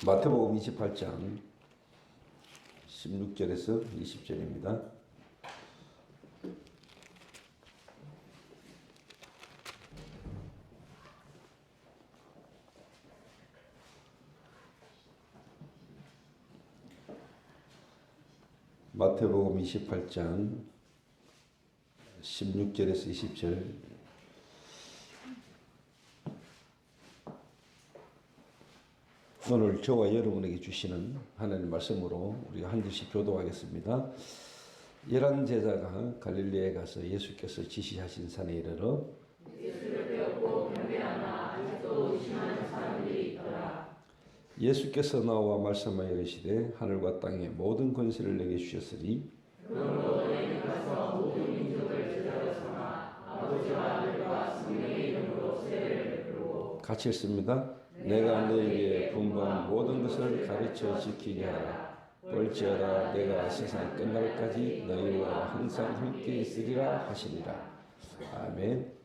마태복음 28장 16절에서 20절입니다. 마태복음 28장 16절에서 20절. 오늘 저와 여러분에게 주시는 하나님 말씀으로 우리가 한 절씩 교도하겠습니다. 11 제자가 갈릴리에 가서 예수께서 지시하신 산에 이르러 예수를 배웠고 경배하나 아직도 의심하는 사람들이 있더라. 예수께서 나와 말씀하여 이르시되 하늘과 땅의 모든 권세를 내게 주셨으니 그러므로 너희는 가서 모든 민족을 제자로 삼아 아버지와 아들과 성령의 이름으로 세례를 베풀고 같이 읽습니다. 내가 너희에게 분부한 모든 것을 가르쳐 지키게 하라. 볼지어다 내가 세상 끝날까지 너희와 항상 함께 있으리라 하시니라. 아멘.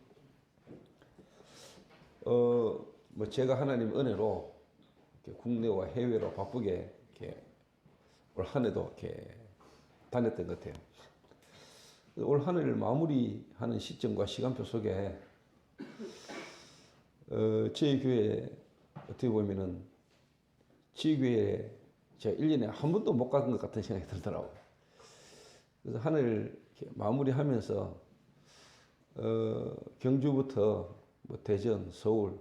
제가 하나님 은혜로 국내와 해외로 바쁘게 올 한 해도 다녔던 것 같아요. 올 한 해를 마무리하는 시점과 시간표 속에 저희 교회 어떻게 보면은 지교회에 제가 1년에 한 번도 못 간 것 같은 생각이 들더라고요. 그래서 한 해를 마무리하면서 경주부터 대전, 서울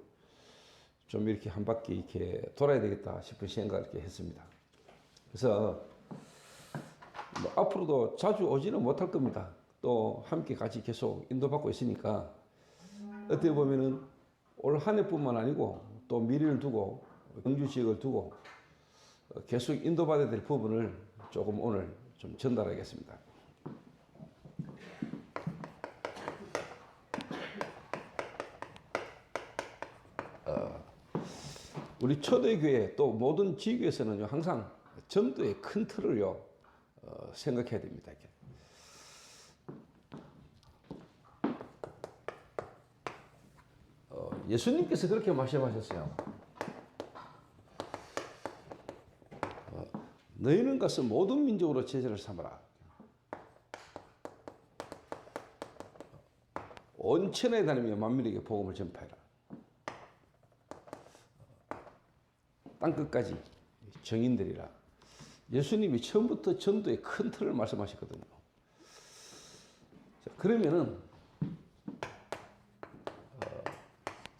좀 이렇게 한 바퀴 이렇게 돌아야 되겠다 싶은 생각을 이렇게 했습니다. 그래서 앞으로도 자주 오지는 못할 겁니다. 또 함께 같이 계속 인도받고 있으니까 어떻게 보면은 올 한 해뿐만 아니고 또 미래를 두고 경주 지역을 두고 계속 인도받아야 될 부분을 조금 오늘 좀 전달하겠습니다. 우리 초대교회 또 모든 지교에서는 항상 전도의 큰 틀을요 생각해야 됩니다. 예수님께서 그렇게 말씀하셨어요. 너희는 가서 모든 민족으로 제자를 삼아라. 온 천하에 다니며 만민에게 복음을 전파해라. 땅끝까지 정인들이라. 예수님이 처음부터 전도의 큰 틀을 말씀하셨거든요. 자, 그러면은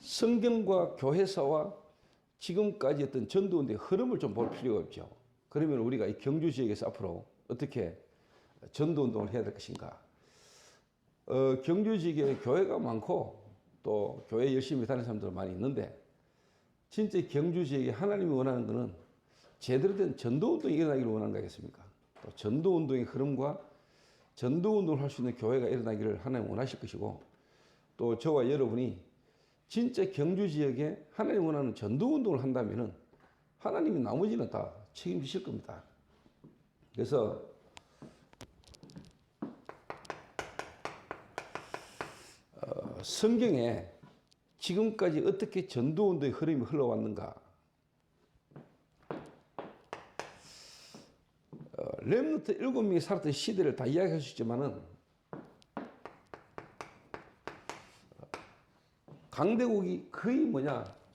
성경과 교회사와 지금까지 어떤 전도운동의 흐름을 좀 볼 필요가 없죠. 그러면 우리가 이 경주 지역에서 앞으로 어떻게 전도운동을 해야 될 것인가. 경주 지역에 교회가 많고 또 교회 열심히 다니는 사람들 많이 있는데 진짜 경주 지역에 하나님이 원하는 것은 제대로 된 전도운동이 일어나기를 원하는 거겠습니까? 또 전도운동의 흐름과 전도운동을 할 수 있는 교회가 일어나기를 하나님 원하실 것이고 또 저와 여러분이 진짜 경주 지역에 하나님 원하는 전도운동을 한다면은 하나님이 나머지는 다 책임지실 겁니다. 그래서 성경에 지금까지 어떻게 전도운동의 흐름이 흘러왔는가. 렘넌트 7명이 살았던 시대를 다 이야기할 수 있지만은 강대국이 거의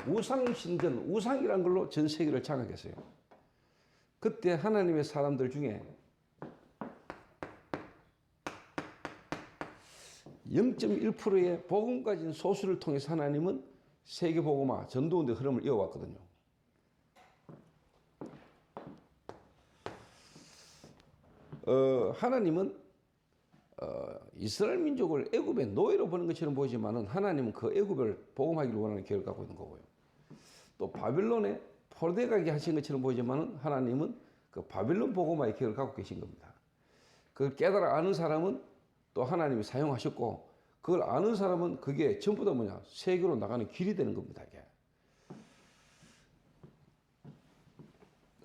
우상신전, 우상이란 걸로 전 세계를 장악했어요. 그때 하나님의 사람들 중에 0.1%의 복음 가진 소수를 통해서 하나님은 세계복음화, 전도운동 흐름을 이어왔거든요. 하나님은 이스라엘 민족을 애굽의 노예로 보는 것처럼 보이지만은 하나님은 그 애굽을 복음하기를 원하는 계획을 갖고 있는 거고요. 또 바빌론에 포로되게 하신 것처럼 보이지만은 하나님은 그 바빌론 복음화의 계획을 갖고 계신 겁니다. 그걸 깨달아 아는 사람은 또 하나님이 사용하셨고 그걸 아는 사람은 그게 전부 다 세계로 나가는 길이 되는 겁니다. 이게.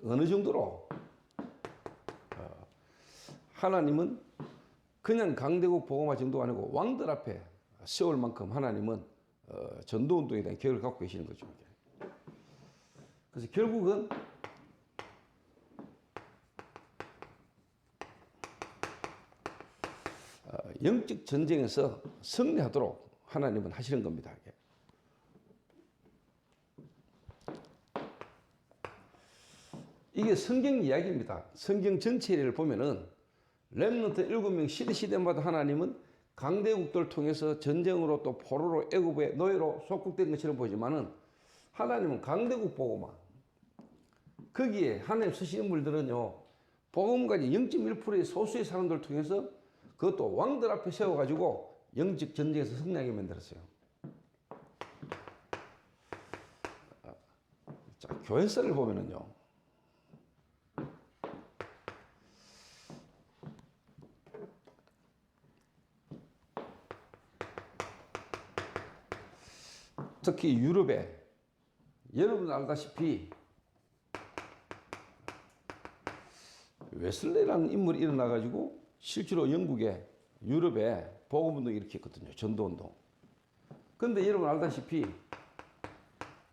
어느 정도로 하나님은 그냥 강대국 복음화 정도가 아니고 왕들 앞에 세울 만큼 하나님은 전도운동에 대한 계획을 갖고 계시는 거죠. 그래서 결국은 영적 전쟁에서 승리하도록 하나님은 하시는 겁니다. 이게 성경 이야기입니다. 성경 전체를 보면은 렘넌트 7명 시대마다 하나님은 강대국들을 통해서 전쟁으로 또 포로로 애굽의 노예로 속국된 것처럼 보지만은 하나님은 강대국 보고만 거기에 하나님 쓰신 인물들은요 복음까지 0.1%의 소수의 사람들을 통해서 그것도 왕들 앞에 세워가지고 영적 전쟁에서 승리하게 만들었어요. 자, 교회사를 보면은요. 특히 유럽에 여러분 알다시피 웨슬레라는 인물이 일어나가지고 실제로 영국에 유럽에 복음운동 일으켰거든요. 전도운동. 그런데 여러분 알다시피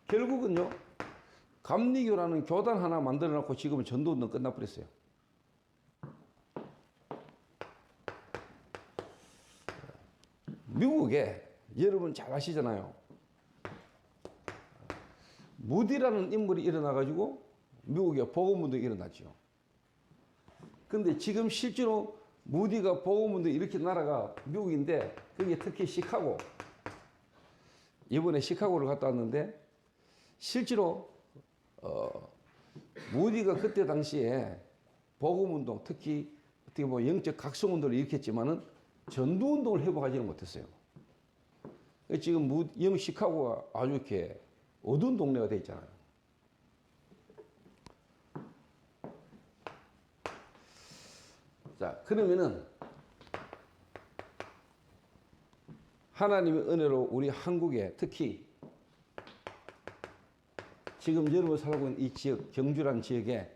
결국은요 감리교라는 교단 하나 만들어놓고 지금은 전도운동 끝나버렸어요. 미국에 여러분 잘 아시잖아요. 무디라는 인물이 일어나가지고 미국에 복음운동이 일어났죠. 근데 지금 실제로 무디가 복음운동 일으킨 나라가 미국인데 그게 특히 시카고. 이번에 시카고를 갔다 왔는데 실제로 무디가 그때 당시에 복음운동 특히 어떻게 보면 영적 각성운동을 일으켰지만은 전도운동을 회복하지는 못했어요. 지금 시카고가 아주 이렇게 어두운 동네가 되어 있잖아요. 자, 그러면은 하나님의 은혜로 우리 한국에 특히 지금 여러분 살고 있는 이 지역, 경주라는 지역에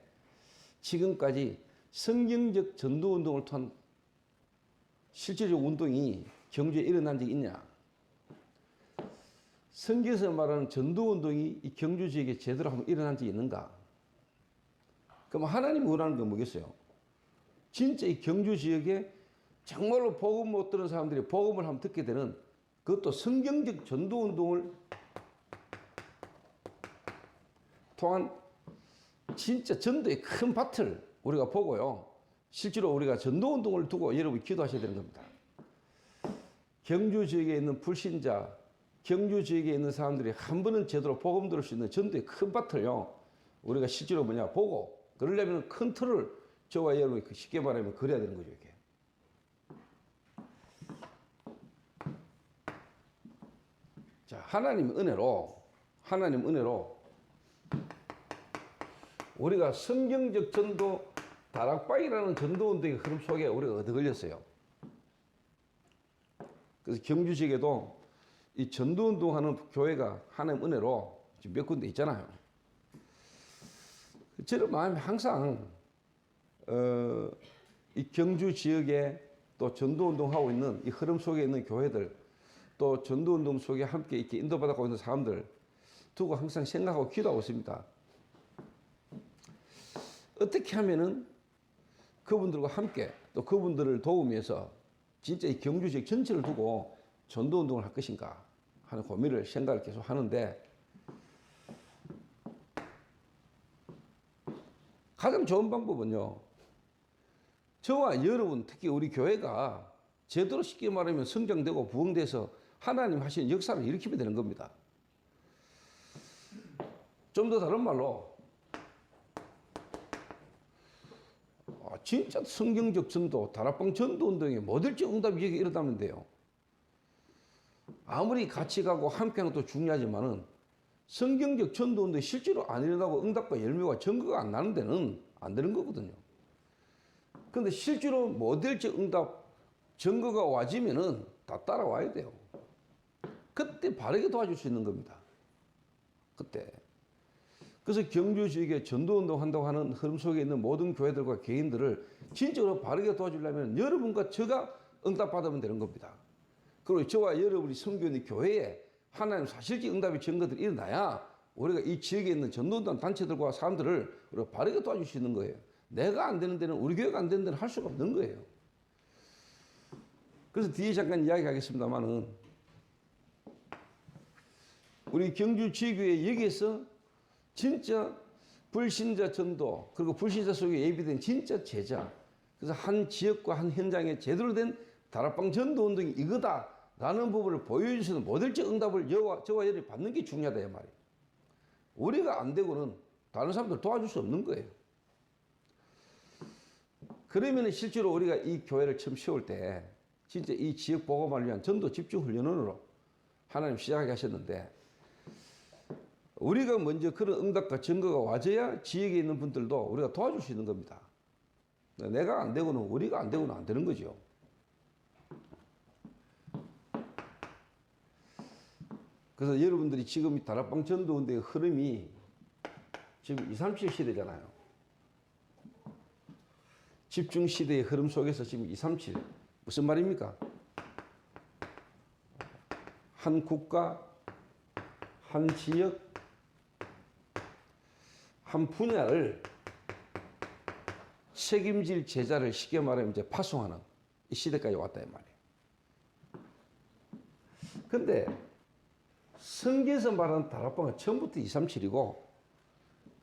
지금까지 성경적 전도운동을 통한 실질적 운동이 경주에 일어난 적이 있냐? 성경에서 말하는 전도운동이 이 경주 지역에 제대로 한번 일어난 적이 있는가? 그럼 하나님이 원하는 건 뭐겠어요? 진짜 이 경주 지역에 정말로 복음 못 들은 사람들이 복음을 한번 듣게 되는 그것도 성경적 전도운동을 통한 진짜 전도의 큰 밭을 우리가 보고요. 실제로 우리가 전도운동을 두고 여러분이 기도하셔야 되는 겁니다. 경주 지역에 있는 불신자, 경주 지역에 있는 사람들이 한 번은 제대로 복음 들을 수 있는 전도의 큰 밭을요. 우리가 실제로 뭐냐 보고 그러려면 큰 틀을 저와 여러분이 쉽게 말하면 그려야 되는 거죠. 이게. 자, 하나님 은혜로 우리가 성경적 전도 다락방이라는 전도운동의 흐름 속에 우리가 얻어 걸렸어요. 그래서 경주 지역에도 이 전도운동하는 교회가 하나님 은혜로 지금 몇 군데 있잖아요. 저는 마음이 항상 이 경주 지역에 또 전도운동하고 있는 이 흐름 속에 있는 교회들 또 전도운동 속에 함께 이렇게 인도받고 있는 사람들 두고 항상 생각하고 기도하고 있습니다. 어떻게 하면은 그분들과 함께 또 그분들을 도우면서 진짜 이 경주 지역 전체를 두고 전도운동을 할 것인가 하는 고민을 생각을 계속 하는데 가장 좋은 방법은요. 저와 여러분 특히 우리 교회가 제대로 쉽게 말하면 성장되고 부흥돼서 하나님 하시는 역사를 일으키면 되는 겁니다. 좀 더 다른 말로 진짜 성경적 전도, 다락방 전도운동에 뭐든지 응답이 여기 일어나면 돼요. 아무리 같이 가고 함께하는 것도 중요하지만은 성경적 전도운동이 실제로 안 일어나고 응답과 열매와 증거가 안 나는 데는 안 되는 거거든요. 그런데 실제로 뭐 될지 응답, 증거가 와지면은 다 따라와야 돼요. 그때 바르게 도와줄 수 있는 겁니다. 그때. 그래서 경주 지역에 전도운동 한다고 하는 흐름 속에 있는 모든 교회들과 개인들을 진짜로 바르게 도와주려면 여러분과 제가 응답받으면 되는 겁니다. 그리고 저와 여러분이 섬기는 교회에 하나님 사실적 응답의 증거들이 일어나야 우리가 이 지역에 있는 전도운동 단체들과 사람들을 우리가 바르게 도와줄 수 있는 거예요. 내가 안 되는 데는 우리 교회가 안 되는 데는 할 수가 없는 거예요. 그래서 뒤에 잠깐 이야기하겠습니다만은 우리 경주 지교회 여기에서 진짜 불신자 전도 그리고 불신자 속에 예비된 진짜 제자 그래서 한 지역과 한 현장에 제대로 된 다락방 전도 운동이 이거다라는 부분을 보여주시는 모델적 응답을 저와 여러분이 받는 게 중요하다 이 말이에요. 우리가 안 되고는 다른 사람들 도와줄 수 없는 거예요. 그러면 실제로 우리가 이 교회를 처음 세울 때 진짜 이 지역 복음화를 위한 전도 집중 훈련으로 하나님 시작하게 하셨는데 우리가 먼저 그런 응답과 증거가 와줘야 지역에 있는 분들도 우리가 도와줄 수 있는 겁니다. 내가 안 되고는 우리가 안 되고는 안 되는 거죠. 그래서 여러분들이 지금 이 다락방 전도 운동의 흐름이 지금 237 시대잖아요. 집중 시대의 흐름 속에서 지금 237 무슨 말입니까? 한 국가, 한 지역, 한 분야를 책임질 제자를 쉽게 말하면 이제 파송하는 이 시대까지 왔다 이 말이에요. 근데 성경에서 말하는 다락방은 처음부터 237이고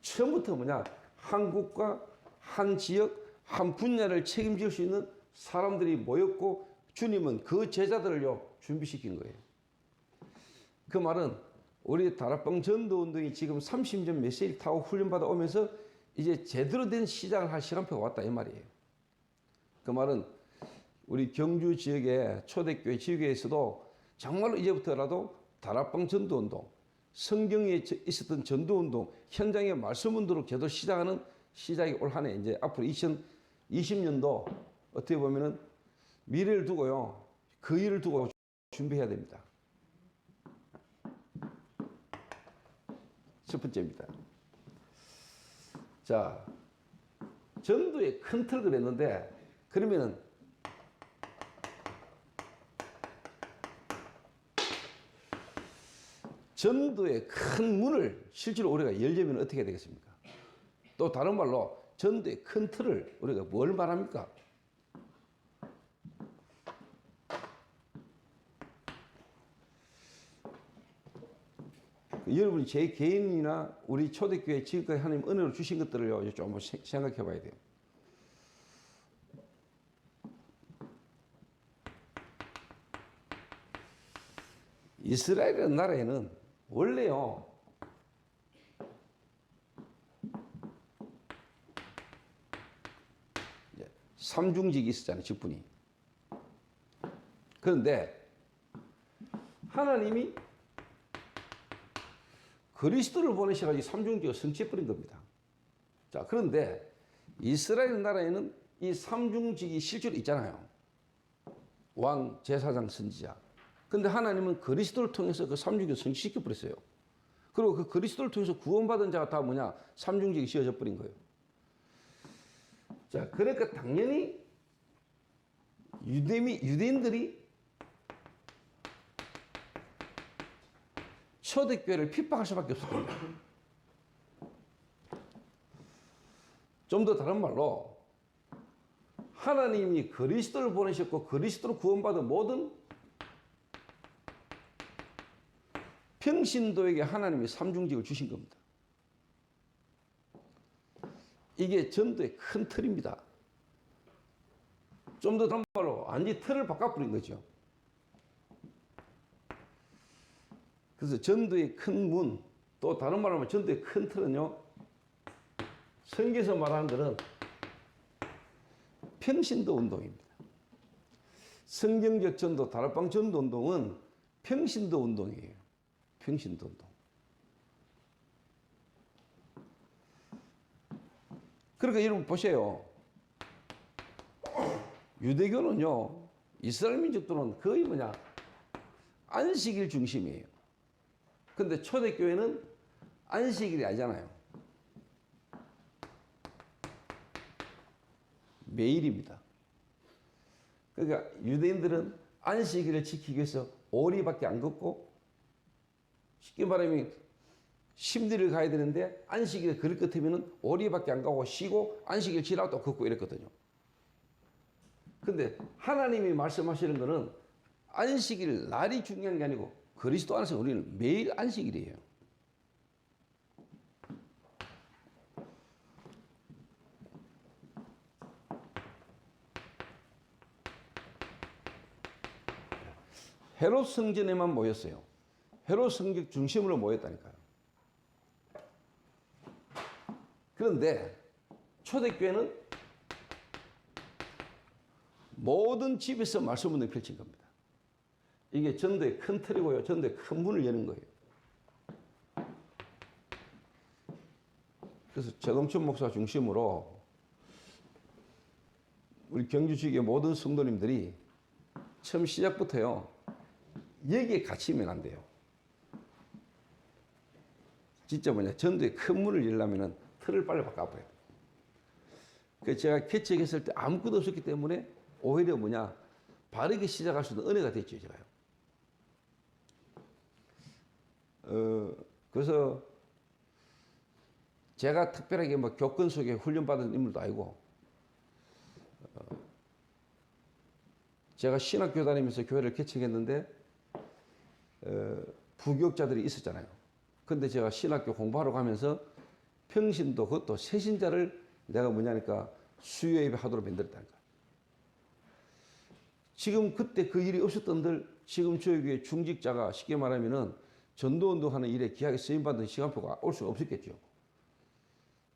처음부터 뭐냐? 한 국가, 한 지역, 한 분야를 책임질 수 있는 사람들이 모였고 주님은 그 제자들을요 준비시킨 거예요. 그 말은 우리 다락방 전도운동이 지금 30년 메시지를 타고 훈련받아 오면서 이제 제대로 된 시작을 할 시간표가 왔다 이 말이에요. 그 말은 우리 경주 지역의 초대교회 지역에서도 정말로 이제부터라도 다락방 전도운동, 성경에 있었던 전도운동, 현장의 말씀운동으로 제대로 시작하는 시작이 올 한 해 이제 앞으로 2020년도 어떻게 보면은 미래를 두고요 그 일을 두고 준비해야 됩니다. 첫 번째입니다. 자, 전도의 큰 틀을 그랬는데 그러면은 전도의 큰 문을 실제로 우리가 열려면 어떻게 되겠습니까? 또 다른 말로 전도의 큰 틀을 우리가 뭘 말합니까? 여러분이 제 개인이나 우리 초대교회 지금까지 하나님 은혜로 주신 것들을 좀 생각해 봐야 돼요. 이스라엘이라는 나라에는 원래요 삼중직이 있었잖아요. 직분이. 그런데 하나님이 그리스도를 보내셔가지고 삼중직을 성취해버린 겁니다. 자, 그런데 이스라엘 나라에는 이 삼중직이 실제로 있잖아요. 왕, 제사장, 선지자. 근데 하나님은 그리스도를 통해서 그 삼중직을 성취시켜버렸어요. 그리고 그 그리스도를 통해서 구원받은 자가 다 뭐냐? 삼중직이 씌워져 버린 거예요. 자, 그러니까 당연히 유대인들이 초대교회를 핍박할 수밖에 없을 겁니다. 좀 더 다른 말로 하나님이 그리스도를 보내셨고 그리스도로 구원받은 모든 평신도에게 하나님이 삼중직을 주신 겁니다. 이게 전도의 큰 틀입니다. 좀 더 다른 말로 완전히 틀을 바꿔버린 거죠. 그래서 전도의 큰 문, 또 다른 말로 하면 전도의 큰 틀은요, 성경에서 말하는 것은 평신도 운동입니다. 성경적 전도, 다락방 전도 운동은 평신도 운동이에요. 평신도 운동. 그러니까 여러분 보세요. 유대교는요, 이스라엘 민족들은 거의 뭐냐, 안식일 중심이에요. 근데 초대교회는 안식일이 아니잖아요. 매일입니다. 그러니까 유대인들은 안식일을 지키기 위해서 오리밖에 안 걷고, 쉽게 말하면 심리를 가야 되는데 안식일에 걸을 것 같으면 오리밖에 안 가고 쉬고 안식일 지나고 또 걷고 이랬거든요. 근데 하나님이 말씀하시는 거는 안식일 날이 중요한 게 아니고 그리스도 안에서 우리는 매일 안식일이에요. 헤롯 성전에만 모였어요. 헤롯 성전 중심으로 모였다니까요. 그런데 초대교회는 모든 집에서 말씀 운동을 펼친 겁니다. 이게 전도의 큰 틀이고요. 전도의 큰 문을 여는 거예요. 그래서 최동춘 목사 중심으로 우리 경주 지역의 모든 성도님들이 처음 시작부터요. 여기에 갇히면 안 돼요. 진짜 전도의 큰 문을 열려면 틀을 빨리 바꿔봐야 돼요. 그래서 제가 개척했을 때 아무것도 없었기 때문에 오히려 바르게 시작할 수 있는 은혜가 됐죠, 제가요. 그래서 제가 특별하게 교권 속에 훈련받은 인물도 아니고, 제가 신학교 다니면서 교회를 개척했는데, 부교육자들이 있었잖아요. 근데 제가 신학교 공부하러 가면서 평신도 그것도 새신자를 내가 수요예배 하도록 만들었다니까. 지금 그때 그 일이 없었던들 지금 저희 교회 중직자가 쉽게 말하면은 전도운동하는 일에 귀하게 쓰임받는 시간표가 올 수가 없었겠죠.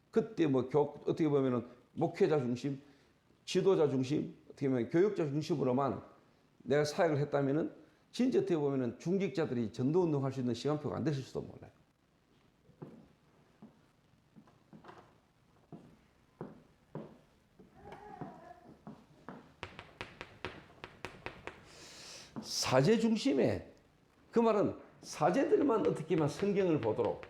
그때 어떻게 보면은 목회자 중심, 지도자 중심, 어떻게 보면 교육자 중심으로만 내가 사역을 했다면은 진짜 어떻게 보면은 중직자들이 전도운동 할 수 있는 시간표가 안 됐을 수도 몰라요. 사제 중심에, 그 말은 사제들만 어떻게 하면 성경을 보도록,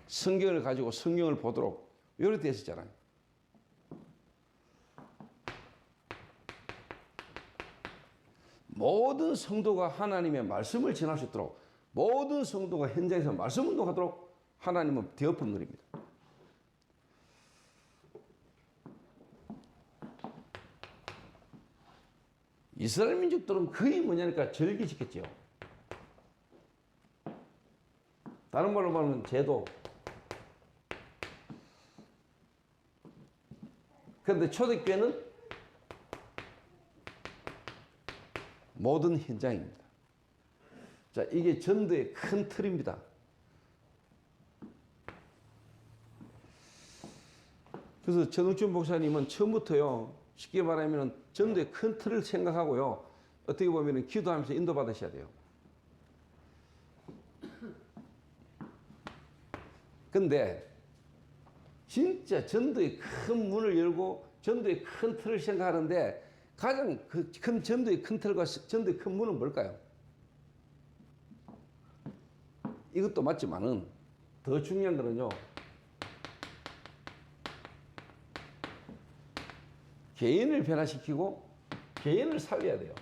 성경을 가지고 성경을 보도록 이렇게 되어 있었잖아요. 모든 성도가 하나님의 말씀을 전할 수 있도록, 모든 성도가 현장에서 말씀 운동하도록 하나님은 되어품 누립니다. 이스라엘 민족들은 거의 절기 지켰죠. 다른 말로 말하면 제도. 그런데 초대교회는 모든 현장입니다. 자, 이게 전도의 큰 틀입니다. 그래서 최동춘 목사님은 처음부터요, 쉽게 말하면 전도의 큰 틀을 생각하고요, 어떻게 보면 기도하면서 인도받으셔야 돼요. 근데 진짜 전도의 큰 문을 열고 전도의 큰 틀을 생각하는데 가장 큰 전도의 큰 틀과 전도의 큰 문은 뭘까요? 이것도 맞지만은 더 중요한 거는요, 개인을 변화시키고 개인을 살려야 돼요.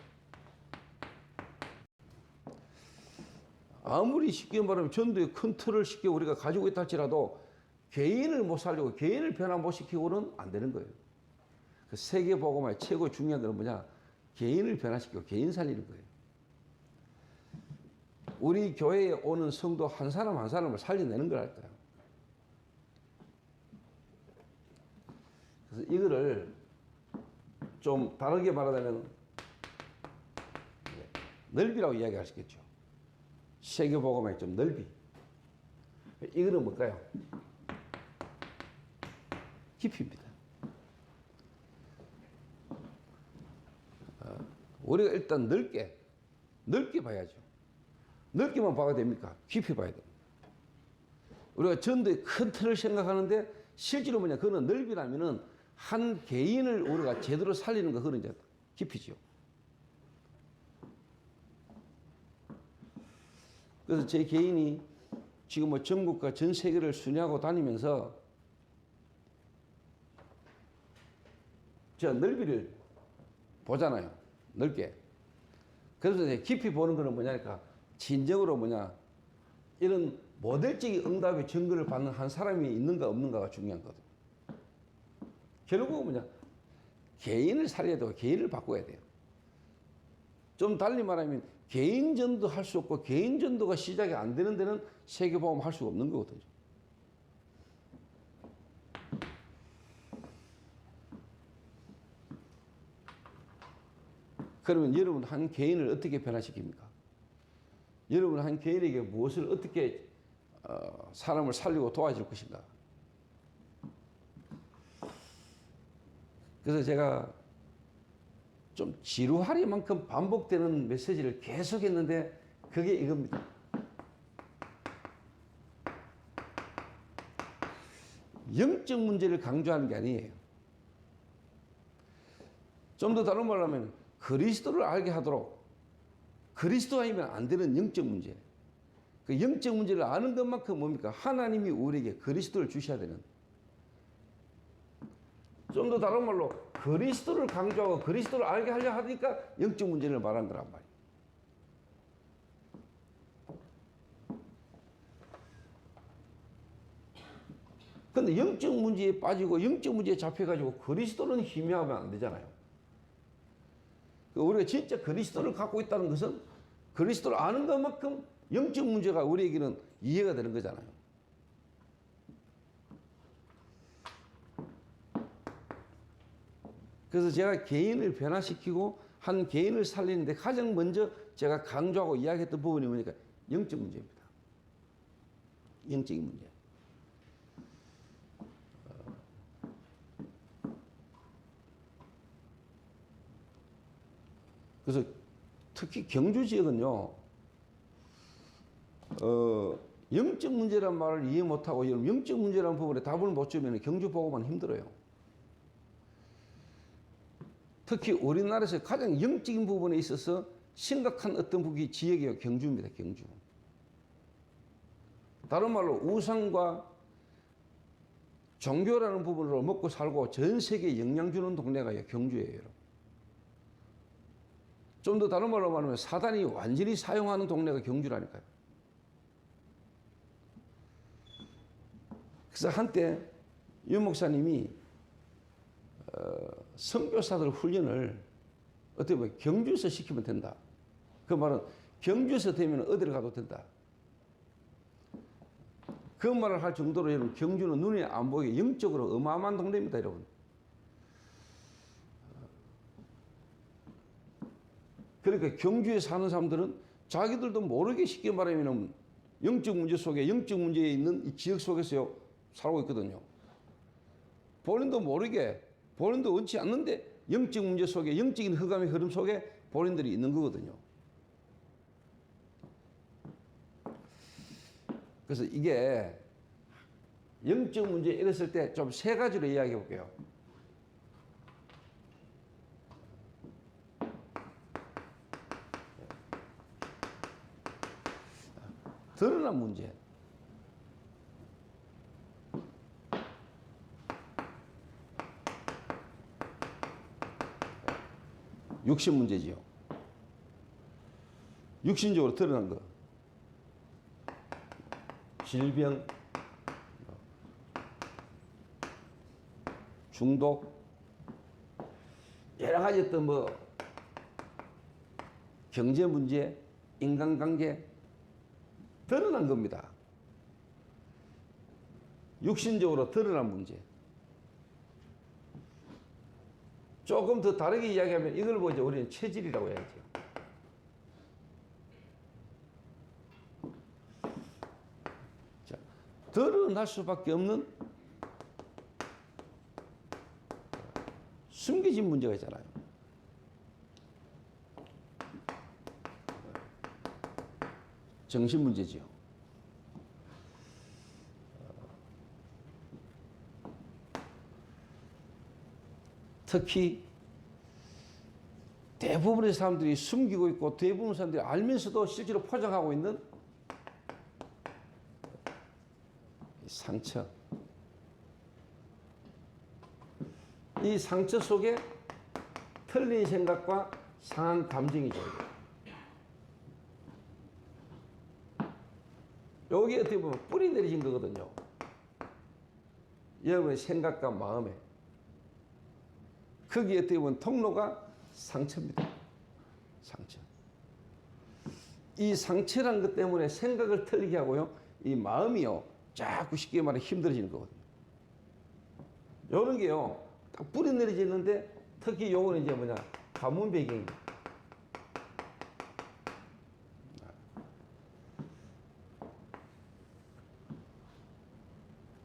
아무리 쉽게 말하면 전도의 큰 틀을 쉽게 우리가 가지고 있다 할지라도 개인을 못 살리고 개인을 변화 못 시키고는 안 되는 거예요. 그 세계복음화의 최고 중요한 건 개인을 변화시키고 개인 살리는 거예요. 우리 교회에 오는 성도 한 사람 한 사람을 살려내는 거랄까요. 그래서 이거를 좀 다르게 말하자면 넓이라고 이야기할 수 있겠죠. 세계복음화의 좀 넓이. 이거는 뭘까요? 깊이입니다. 우리가 일단 넓게 봐야죠. 넓게만 봐야 됩니까? 깊이 봐야 됩니다. 우리가 전도의 큰 틀을 생각하는데 실제로 그거는 넓이라면은 한 개인을 우리가 제대로 살리는 거, 그건 이제 깊이죠. 그래서 제 개인이 지금 전국과 전 세계를 순회하고 다니면서 제가 넓이를 보잖아요. 넓게. 그래서 이제 깊이 보는 거는 진정으로 이런 모델적인 응답의 증거를 받는 한 사람이 있는가 없는가가 중요한 거거든요. 결국은 개인을 살려야 되고 개인을 바꿔야 돼요. 좀 달리 말하면 개인 전도 할 수 없고 개인 전도가 시작이 안 되는 데는 세계복음 할 수가 없는 거거든요. 그러면 여러분 한 개인을 어떻게 변화시킵니까? 여러분 한 개인에게 무엇을 어떻게 사람을 살리고 도와줄 것인가? 그래서 제가 좀 지루하리만큼 반복되는 메시지를 계속 했는데 그게 이겁니다. 영적 문제를 강조하는 게 아니에요. 좀 더 다른 말로 하면 그리스도를 알게 하도록 그리스도 아니면 안 되는 영적 문제. 그 영적 문제를 아는 것만큼 뭡니까? 하나님이 우리에게 그리스도를 주셔야 되는. 좀 더 다른 말로 그리스도를 강조하고 그리스도를 알게 하려 하니까 영적 문제를 말한 거란 말이에요. 근데 영적 문제에 빠지고 영적 문제에 잡혀가지고 그리스도는 희미하면 안 되잖아요. 우리가 진짜 그리스도를 갖고 있다는 것은 그리스도를 아는 것만큼 영적 문제가 우리에게는 이해가 되는 거잖아요. 그래서 제가 개인을 변화시키고 한 개인을 살리는데 가장 먼저 제가 강조하고 이야기했던 부분이 뭐니까 영적 문제입니다. 영적인 문제. 그래서 특히 경주 지역은요, 영적 문제란 말을 이해 못하고 영적 문제라는 부분에 답을 못 주면 경주 보고만 힘들어요. 특히 우리나라에서 가장 영적인 부분에 있어서 심각한 어떤 부분이 지역이에요. 경주입니다. 경주. 다른 말로 우상과 종교라는 부분으로 먹고 살고 전 세계에 영향 주는 동네가 경주예요. 여러분. 좀 더 다른 말로 말하면 사단이 완전히 사용하는 동네가 경주라니까요. 그래서 한때 유 목사님이 선교사들 훈련을 어떻게 보면 경주에서 시키면 된다. 그 말은 경주에서 되면 어디를 가도 된다. 그 말을 할 정도로 여러분 경주는 눈에 안 보이게 영적으로 어마어마한 동네입니다. 여러분. 그러니까 경주에 사는 사람들은 자기들도 모르게 쉽게 말하면 영적 문제 속에 영적 문제에 있는 이 지역 속에서 살고 있거든요. 본인도 모르게 본인도 원치 않는데 영적 문제 속에 영적인 흑암의 흐름 속에 본인들이 있는 거거든요. 그래서 이게 영적 문제에 이랬을 때 좀 세 가지로 이야기해 볼게요. 드러난 문제. 육신 문제지요. 육신적으로 드러난 거. 질병, 중독, 여러 가지 어떤 경제 문제, 인간관계, 드러난 겁니다. 육신적으로 드러난 문제. 조금 더 다르게 이야기하면 이걸 보죠. 우리는 체질이라고 해야죠. 자, 드러날 수밖에 없는 숨겨진 문제가 있잖아요. 정신 문제지요. 특히 대부분의 사람들이 숨기고 있고 대부분의 사람들이 알면서도 실제로 포장하고 있는 상처. 이 상처 속에 틀린 생각과 상한 감정이죠. 여기 어떻게 보면 뿌리 내리신 거거든요. 여러분의 생각과 마음에. 거기에 어떻게 보면 통로가 상처입니다. 상처. 이 상처란 것 때문에 생각을 틀리게 하고요. 이 마음이요. 자꾸 쉽게 말해 힘들어지는 거거든요. 요런 게요. 딱 뿌리 내려지는데 특히 요거는 이제 뭐냐. 가문 배경입니다.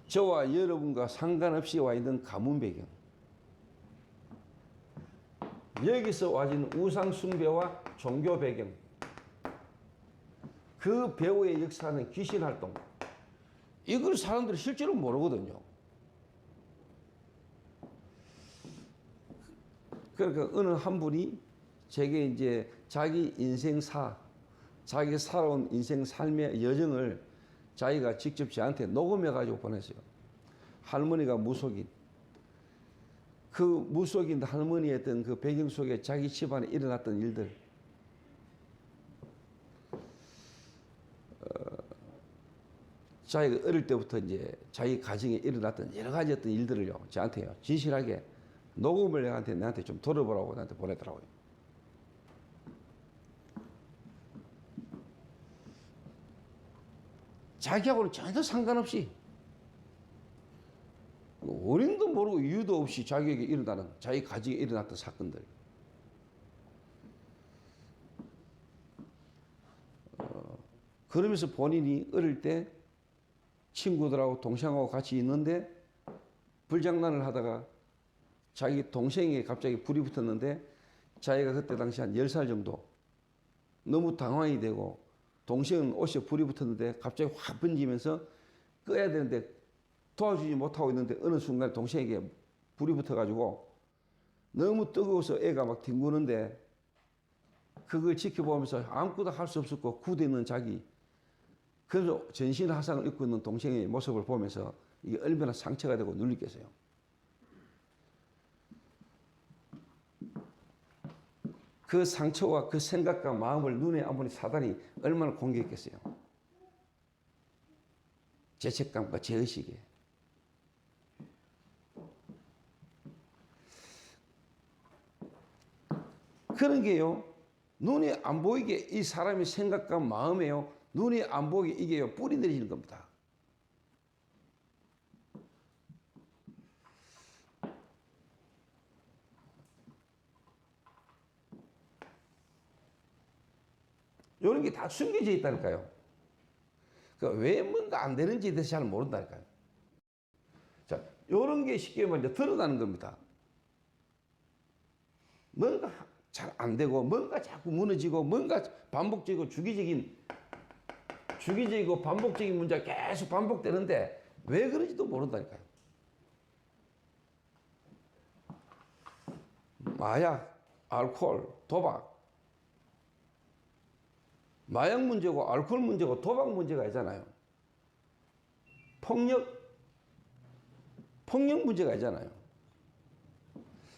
저와 여러분과 상관없이 와 있는 가문 배경. 여기서 와진 우상 숭배와 종교 배경. 그 배후에 역사하는 귀신 활동. 이걸 사람들이 실제로 모르거든요. 그러니까 어느 한 분이 제게 이제 자기 인생사, 자기 살아온 인생 삶의 여정을 자기가 직접 저한테 녹음해가지고 보냈어요. 할머니가 무속인. 그 무속인 할머니의 어떤 그 배경 속에 자기 집안에 일어났던 일들. 자기가 어릴 때부터 이제 자기 가정에 일어났던 여러 가지 어떤 일들을요, 저한테요, 진실하게 녹음을 내한테 좀 들어보라고 나한테 보내더라고요. 자기하고는 전혀 상관없이 원인도 모르고 이유도 없이 자기에게 일어나는, 자기 가정에 일어났던 사건들. 그러면서 본인이 어릴 때 친구들하고 동생하고 같이 있는데 불장난을 하다가 자기 동생에게 갑자기 불이 붙었는데 자기가 그때 당시 한 10살 정도 너무 당황이 되고 동생은 옷에 불이 붙었는데 갑자기 확 번지면서 꺼야 되는데 도와주지 못하고 있는데 어느 순간 동생에게 불이 붙어가지고 너무 뜨거워서 애가 막 뒹구는데 그걸 지켜보면서 아무것도 할 수 없었고 굳어 있는 자기, 그래서 전신 화상을 입고 있는 동생의 모습을 보면서 이게 얼마나 상처가 되고 눌리겠어요. 그 상처와 그 생각과 마음을 눈에 안 보니 사단이 얼마나 공격했겠어요. 죄책감과 죄의식에. 그런 게요, 눈에 안 보이게 이 사람의 생각과 마음에요, 눈에 안 보이게 이게요, 뿌리 내리는 겁니다. 이런 게 다 숨겨져 있다니까요. 그러니까 왜 뭔가 안 되는지에 대해서 잘 모른다니까요. 자, 이런 게 쉽게 말해 드러나는 겁니다. 뭔가 잘 안 되고, 뭔가 자꾸 무너지고, 뭔가 반복적이고 주기적이고 반복적인 문제가 계속 반복되는데 왜 그런지도 모른다니까요. 마약, 알코올, 도박. 마약 문제고 알코올 문제고 도박 문제가 있잖아요. 폭력 문제가 있잖아요.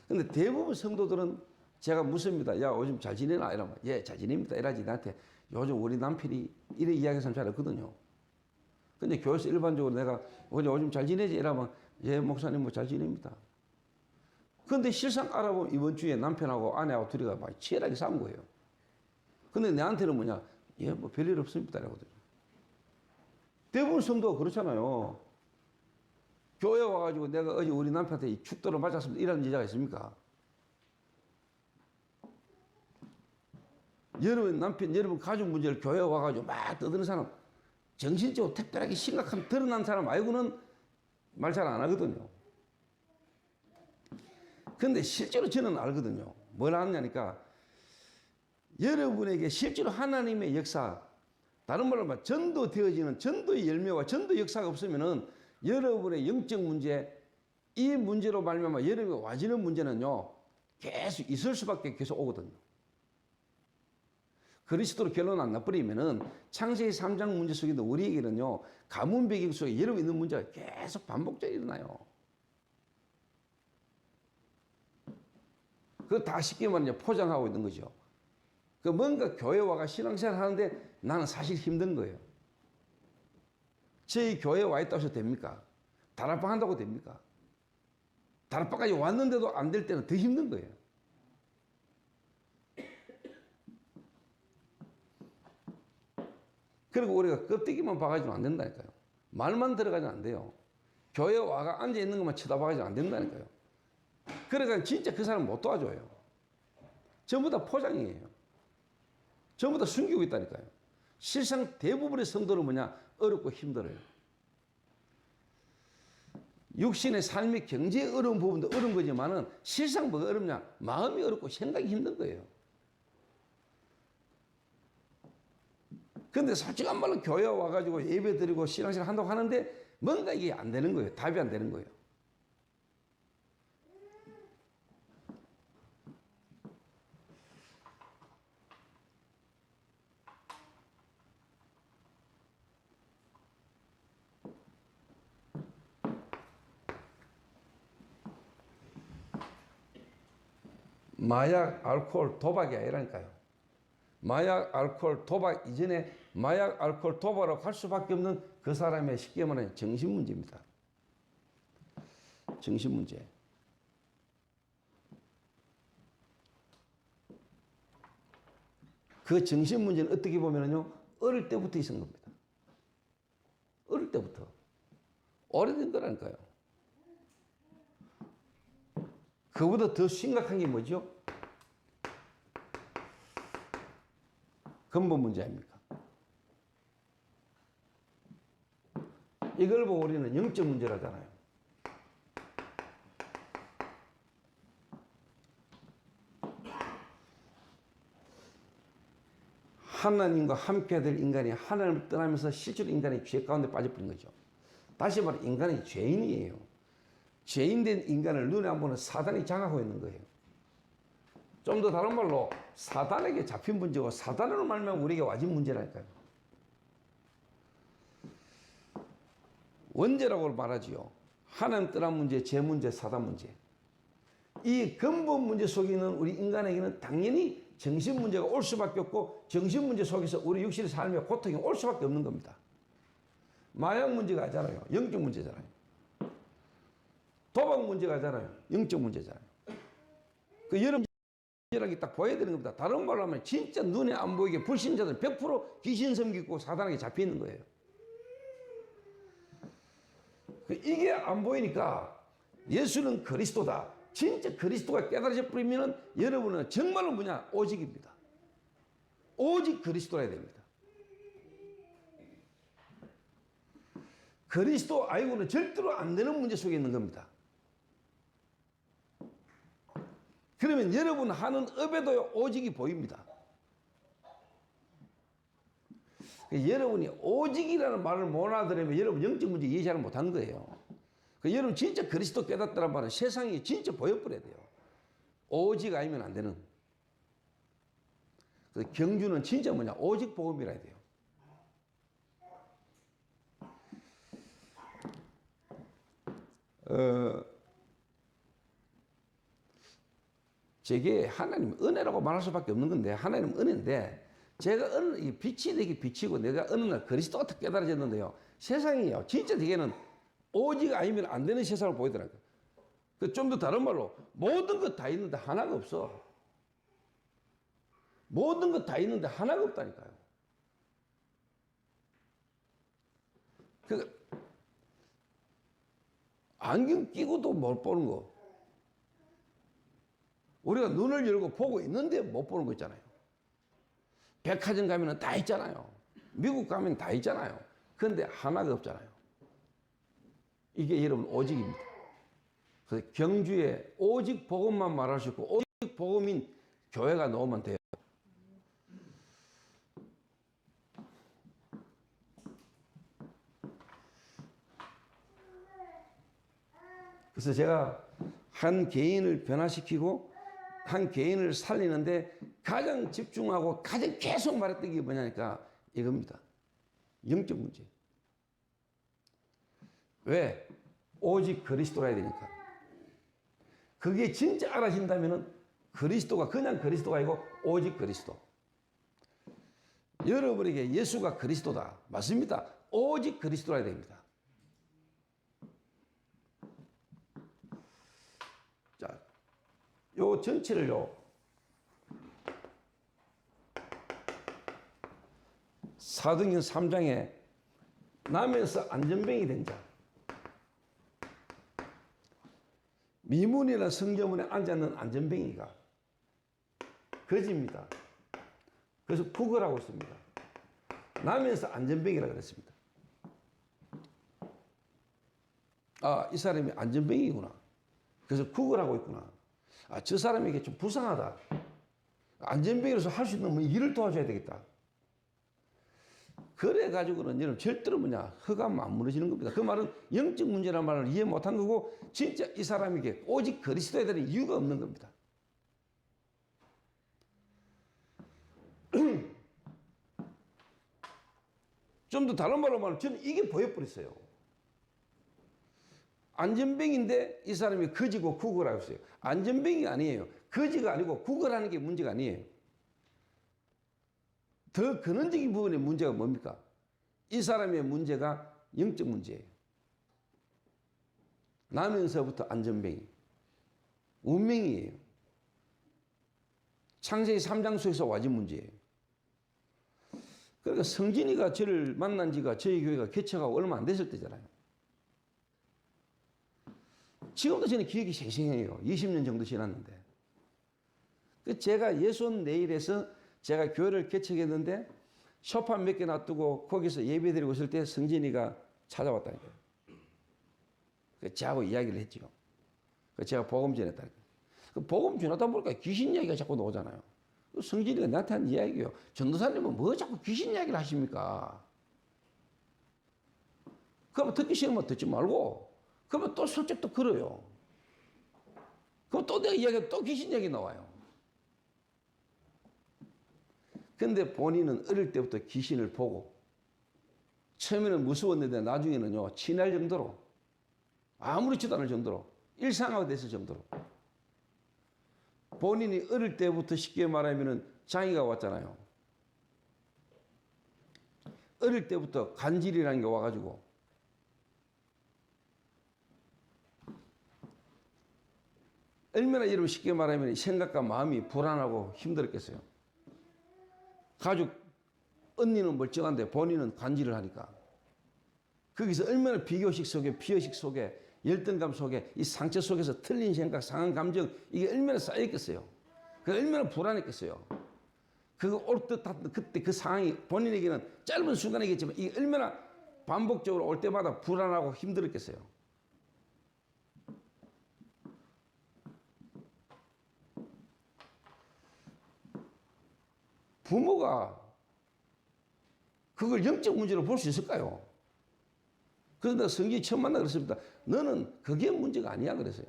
근데 대부분 성도들은 제가 묻습니다. 야, 요즘 잘 지내나? 이러면 예, 잘 지냅니다. 이러지 나한테 요즘 우리 남편이 이래 이야기하는 사람 잘 없거든요. 근데 교회에서 일반적으로 내가 요즘 잘 지내지? 이러면 예, 목사님 뭐 잘 지냅니다. 근데 실상 알아보면 이번 주에 남편하고 아내하고 둘이가 막 치열하게 싸운 거예요. 근데 내한테는 뭐냐? 예, 뭐 별일 없습니다. 이러거든요. 대부분 성도가 그렇잖아요. 교회 와가지고 내가 어제 우리 남편한테 축도를 맞았습니다. 이라는 여자가 있습니까? 여러분 가족 문제를 교회 와가지고 막 떠드는 사람, 정신적으로 특별하게 심각한 드러난 사람 말고는 말 잘 안 하거든요. 근데 실제로 저는 알거든요. 뭘 아느냐니까, 여러분에게 실제로 하나님의 역사, 다른 말로 말하면 전도되어지는 전도의 열매와 전도 역사가 없으면은 여러분의 영적 문제, 이 문제로 말미암아 여러분이 와지는 문제는요, 계속 있을 수밖에 계속 오거든요. 그리스도로 결론 안 나버리면은 창세기 3장 문제 속에도 우리에게는요, 가문 배경 속에 여러분 있는 문제가 계속 반복적으로 일어나요. 그거 다 쉽게 말하면 포장하고 있는 거죠. 그 뭔가 교회 와가 신앙생활 하는데 나는 사실 힘든 거예요. 저희 교회 와 있다고 해서 됩니까? 다락방 한다고 됩니까? 다락방까지 왔는데도 안 될 때는 더 힘든 거예요. 그리고 우리가 껍데기만 봐가지고 안 된다니까요. 말만 들어가지고 안 돼요. 교회 와가 앉아있는 것만 쳐다봐가지고 안 된다니까요. 그러니까 진짜 그 사람 못 도와줘요. 전부 다 포장이에요. 전부 다 숨기고 있다니까요. 실상 대부분의 성도는 뭐냐? 어렵고 힘들어요. 육신의 삶의 경제에 어려운 부분도 어려운 거지만은 실상 뭐가 어렵냐? 마음이 어렵고 생각이 힘든 거예요. 근데 솔직한 말로 교회 와가지고 예배 드리고 신앙생활 한다고 하는데 뭔가 이게 안 되는 거예요. 답이 안 되는 거예요. 마약, 알코올, 도박이 아니라니까요. 마약, 알코올, 도박 이전에 마약, 알코올, 도박으로 갈 수밖에 없는 그 사람의 쉽게 말하면 정신 문제입니다. 정신 문제. 그 정신 문제는 어떻게 보면요, 어릴 때부터 있은 겁니다. 어릴 때부터. 오래된 거라니까요. 그보다 더 심각한 게 뭐죠? 근본 문제 아닙니까? 이걸 보고 우리는 영적 문제라잖아요. 하나님과 함께 될 인간이 하나님을 떠나면서 실제로 인간이 죄 가운데 빠져버린 거죠. 다시 말해 인간이 죄인이에요. 죄인된 인간을 눈에 안 보는 사단이 장악하고 있는 거예요. 좀 더 다른 말로 사단에게 잡힌 문제고 사단으로 말미암아 우리에게 와진 문제라니까요. 원죄라고 말하지요. 하나님 떠난 문제, 죄 문제, 사단 문제. 이 근본 문제 속에 있는 우리 인간에게는 당연히 정신 문제가 올 수밖에 없고 정신 문제 속에서 우리 육신의 삶의 고통이 올 수밖에 없는 겁니다. 마약 문제가 아니잖아요. 영적 문제잖아요. 도박 문제가 아니잖아요. 영적 문제잖아요. 그 여러분 이라게 딱 보여야 되는 겁니다. 다른 말로 하면 진짜 눈에 안 보이게 불신자들 100% 귀신 섬기고 사단에게 잡혀 있는 거예요. 이게 안 보이니까 예수는 그리스도다. 진짜 그리스도가 깨달아져 버리면 여러분은 정말로 뭐냐? 오직입니다. 오직 그리스도라야 됩니다. 그리스도 알고는 절대로 안 되는 문제 속에 있는 겁니다. 그러면 여러분 하는 업에도 오직이 보입니다. 여러분이 오직이라는 말을 못 알아들으면 여러분 영적 문제 이해 잘 못하는 거예요. 여러분 진짜 그리스도 깨닫다는 말은 세상이 진짜 보여버려야 돼요. 오직 아니면 안 되는. 경주는 진짜 뭐냐? 오직 복음이라 해야 돼요. 제게 하나님 은혜라고 말할 수밖에 없는 건데 하나님 은혜인데 제가 어느 빛이 되게 빛이고 내가 어느 날 그리스도가 깨달아졌는데요. 세상이요. 진짜 되게는 오직 아니면 안 되는 세상을 보이더라고요. 좀 더 다른 말로 모든 것 다 있는데 하나가 없어. 모든 것 다 있는데 하나가 없다니까요. 안경 끼고도 못 보는 거. 우리가 눈을 열고 보고 있는데 못 보는 거 있잖아요. 백화점 가면 다 있잖아요. 미국 가면 다 있잖아요. 그런데 하나가 없잖아요. 이게 여러분 오직입니다. 그래서 경주에 오직 복음만 말할 수 있고 오직 복음인 교회가 나오면 돼요. 그래서 제가 한 개인을 변화시키고 한 개인을 살리는데 가장 집중하고 가장 계속 말했던 게 뭐냐니까 이겁니다. 영적 문제. 왜? 오직 그리스도라 해야 되니까. 그게 진짜 알아진다면 그리스도가 그냥 그리스도가 아니고 오직 그리스도. 여러분에게 예수가 그리스도다. 맞습니다. 오직 그리스도라 해야 됩니다. 요 전체를요, 사도행전 3장에 남에서 안전병이 된 자, 미문이나 성전문에 앉아있는 안전뱅이가 거지입니다. 그래서 구걸하고 있습니다. 남에서 안전뱅이라고 그랬습니다. 아, 이 사람이 안전뱅이구나. 그래서 구걸하고 있구나. 아, 저 사람에게 좀 불쌍하다. 안전뱅이로서 할 수 있는 뭐 일을 도와줘야 되겠다. 그래가지고는 여러분 절대로 허감 안 무너지는 겁니다. 그 말은 영적 문제라는 말을 이해 못한 거고, 진짜 이 사람에게 오직 그리스도에 대한 이유가 없는 겁니다. 좀 더 다른 말로 말하면 저는 이게 보여버렸어요. 안전뱅인데 이 사람이 거지고 구걸하고 있어요. 안전뱅이 아니에요. 거지가 아니고 구걸하는 게 문제가 아니에요. 더 근원적인 부분의 문제가 뭡니까? 이 사람의 문제가 영적 문제예요. 나면서부터 안전뱅이. 운명이에요. 창세기 3장 속에서 와진 문제예요. 그러니까 성진이가 저를 만난 지가 저희 교회가 개척하고 얼마 안 됐을 때잖아요. 지금도 저는 기억이 생생해요. 20년 정도 지났는데. 제가 예손 내일에서 제가 교회를 개척했는데 쇼파 몇 개 놔두고 거기서 예배 드리고 있을 때 성진이가 찾아왔다니까요. 저하고 이야기를 했죠. 제가 복음 전했다니까요. 복음 전하다 보니까 귀신 이야기가 자꾸 나오잖아요. 성진이가 나한테 한 이야기예요. 전도사님은 뭐 자꾸 귀신 이야기를 하십니까? 그러면 듣기 싫으면 듣지 말고, 그러면 또 슬쩍 또 걸어요. 그럼 또 내가 이야기하면 또 귀신 이야기 나와요. 근데 본인은 어릴 때부터 귀신을 보고, 처음에는 무서웠는데 나중에는요, 친할 정도로, 아무렇지도 않을 정도로, 일상화가 됐을 정도로. 본인이 어릴 때부터 쉽게 말하면 장애가 왔잖아요. 어릴 때부터 간질이라는 게 와가지고, 얼마나 여러분 쉽게 말하면 생각과 마음이 불안하고 힘들었겠어요. 가족, 언니는 멀쩡한데 본인은 간질을 하니까. 거기서 얼마나 비교식 속에, 피의식 속에, 열등감 속에, 이 상처 속에서 틀린 생각, 상한 감정, 이게 얼마나 쌓였겠어요. 그 얼마나 불안했겠어요. 그거 올 듯 그때 그 상황이 본인에게는 짧은 순간이겠지만 이게 얼마나 반복적으로 올 때마다 불안하고 힘들었겠어요. 부모가 그걸 영적 문제로 볼 수 있을까요? 그래서 내가 성경이 처음 만나 그랬습니다. 너는 그게 문제가 아니야 그랬어요.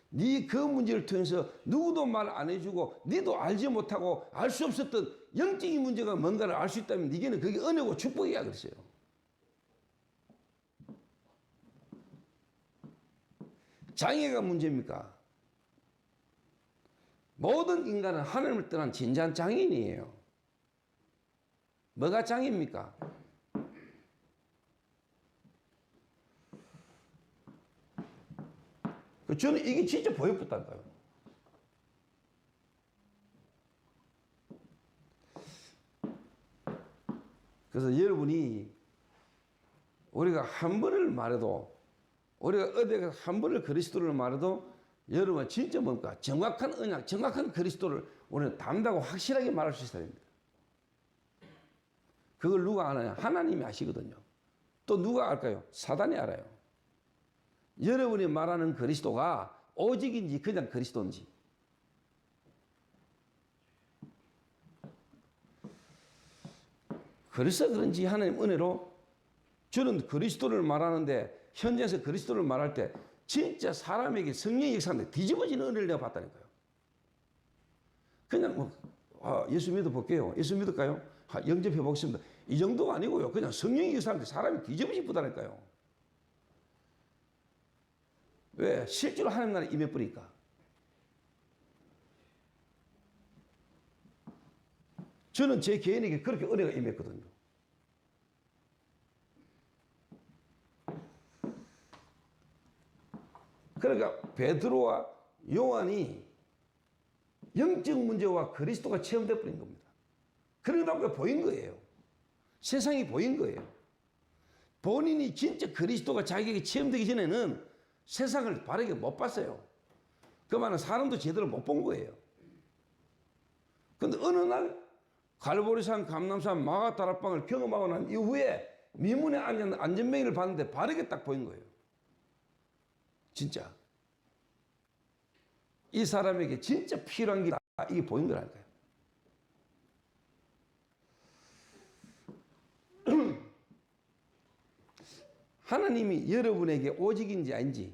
네 그 문제를 통해서 누구도 말 안 해주고 네도 알지 못하고 알 수 없었던 영적인 문제가 뭔가를 알 수 있다면 네게는 그게 은혜고 축복이야 그랬어요. 장애가 문제입니까? 모든 인간은 하나님을 떠난 진지한 장애인이에요. 뭐가 장애입니까? 저는 이게 진짜 보였다니까요. 그래서 여러분이 우리가 한 번을 말해도, 우리가 어디 가서 한 번을 그리스도를 말해도 여러분 진짜 뭡니까? 정확한 언약, 정확한 그리스도를 우리는 담다고 확실하게 말할 수 있어야 됩니다. 그걸 누가 아느냐? 하나님이 아시거든요. 또 누가 알까요? 사단이 알아요. 여러분이 말하는 그리스도가 오직인지 그냥 그리스도인지. 그래서 그런지 하나님 은혜로 저는 그리스도를 말하는데, 현재에서 그리스도를 말할 때 진짜 사람에게 성령의 역사인데 뒤집어지는 은혜를 내가 봤다니까요. 그냥 예수 믿어볼게요. 예수 믿을까요? 영접해 보겠습니다. 이 정도가 아니고요. 그냥 성령의 역사인데 사람이 뒤집어지다니까요. 왜? 실제로 하나님 나라에 임해버리니까. 저는 제 개인에게 그렇게 은혜가 임했거든요. 그러니까 베드로와 요한이 영적 문제와 그리스도가 체험돼 버린 겁니다. 그러다 보인 거예요. 세상이 보인 거예요. 본인이 진짜 그리스도가 자기에게 체험되기 전에는 세상을 바르게 못 봤어요. 그 말은 사람도 제대로 못 본 거예요. 그런데 어느 날 갈보리산, 감남산, 마가다락방을 경험하고 난 이후에 미문에 앉은 안전뱅이를 봤는데 바르게 딱 보인 거예요. 진짜. 이 사람에게 진짜 필요한 게 이게 보인 거라니까요. 하나님이 여러분에게 오직인지 아닌지,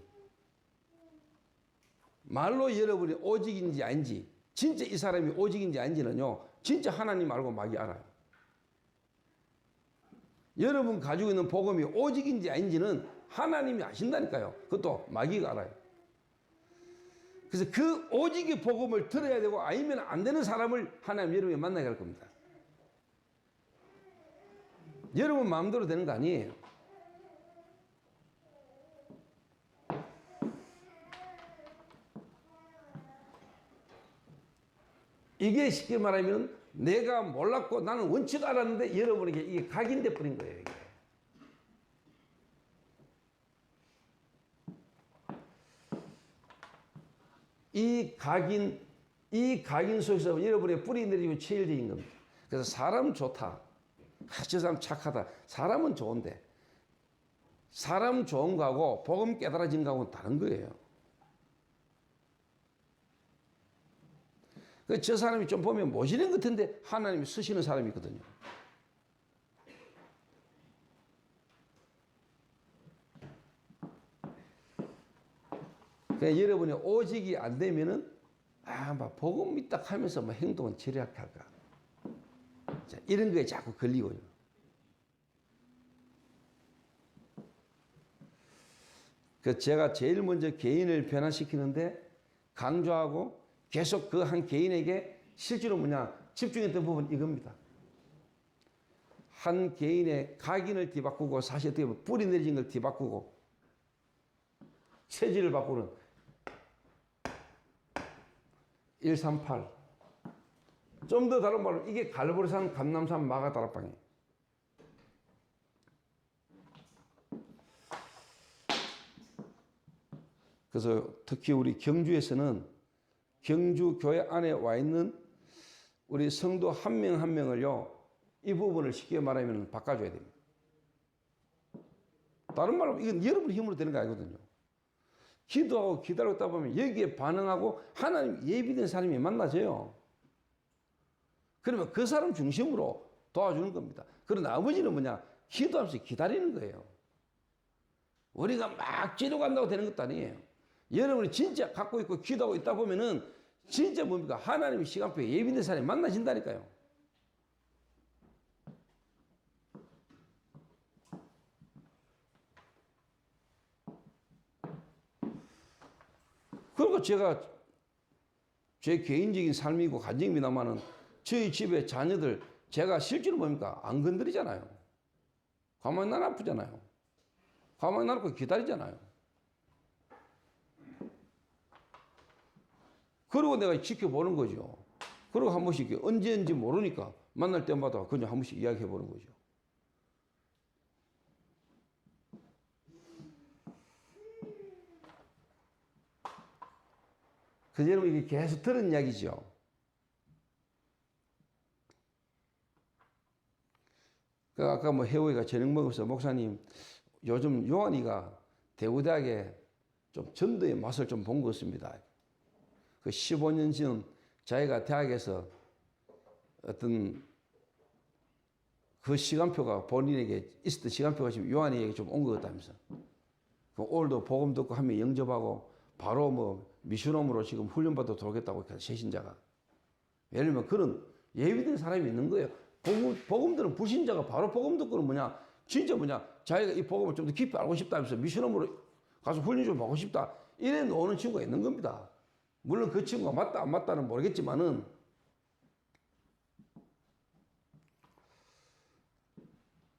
말로 여러분이 오직인지 아닌지, 진짜 이 사람이 오직인지 아닌지는요, 진짜 하나님 알고 마귀 알아요. 여러분 가지고 있는 복음이 오직인지 아닌지는 하나님이 아신다니까요. 그것도 마귀가 알아요. 그래서 그 오직의 복음을 들어야 되고 아니면 안 되는 사람을 하나님 여러분이 만나게 할 겁니다. 여러분 마음대로 되는 거 아니에요. 이게 쉽게 말하면 내가 몰랐고 나는 원치도 않았는데 여러분에게 이게 각인돼 버린 거예요. 이게. 이 각인 속에서 여러분의 뿌리 내리고 체질적인 겁니다. 그래서 사람 좋다. 저 사람 착하다. 사람은 좋은데 사람 좋은 거하고 복음 깨달아진 거하고는 다른 거예요. 저 사람이 좀 보면 모질한 것 같은데 하나님이 쓰시는 사람이거든요. 그러니까 여러분이 오직이 안 되면은 막 복음이 딱 하면서 막 행동은 저렇게 할까. 자, 이런 거에 자꾸 걸리고요. 제가 제일 먼저 개인을 변화시키는데 강조하고 계속 그 한 개인에게 실제로 집중했던 부분은 이겁니다. 한 개인의 각인을 뒤바꾸고 사실 어떻게 보면 뿌리 내린 걸 뒤바꾸고 체질을 바꾸는 138. 좀 더 다른 말로 이게 갈보리산, 감남산, 마가다락방이에요. 그래서 특히 우리 경주에서는 경주 교회 안에 와 있는 우리 성도 한 명 한 명을요, 이 부분을 쉽게 말하면 바꿔줘야 됩니다. 다른 말로 이건 여러분의 힘으로 되는 거 아니거든요. 기도하고 기다렸다 보면 여기에 반응하고 하나님 예비된 사람이 만나져요. 그러면 그 사람 중심으로 도와주는 겁니다. 그러나 나머지는 기도하면서 기다리는 거예요. 우리가 막 지도간다고 되는 것도 아니에요. 여러분이 진짜 갖고 있고 기도하고 있다 보면은 진짜 하나님의 시간표에 예비된 사람이 만나진다니까요. 그리고 제가 제 개인적인 삶이고 가정입니다만은 저희 집에 자녀들 제가 실제로 안 건드리잖아요. 가만히 난 아프잖아요. 가만히 놔놓고 기다리잖아요. 그리고 내가 지켜보는 거죠. 그리고 한 번씩 언제인지 모르니까 만날 때마다 그냥 한 번씩 이야기해 보는 거죠. 그래서 여러분 이게 계속 들은 이야기죠. 아까 혜호이가 저녁 먹으면서 목사님 요즘 요한이가 대구대학에 좀 전도의 맛을 좀 본 것 같습니다. 그 15년 전 자기가 대학에서 어떤 그 시간표가 본인에게 있었던 시간표가 지금 요한이에게 좀 온 것 같다면서. 오늘도 복음 듣고 한 명 영접하고 바로 미션홈으로 지금 훈련받아 들어오겠다고 새신자가. 예를 들면 그런 예비된 사람이 있는 거예요. 복음 들은 불신자가 바로 복음 듣고는 진짜 자기가 이 복음을 좀 더 깊이 알고 싶다면서 미션홈으로 가서 훈련 좀 받고 싶다. 이래 놓는 친구가 있는 겁니다. 물론 그 친구가 맞다 안 맞다는 모르겠지만은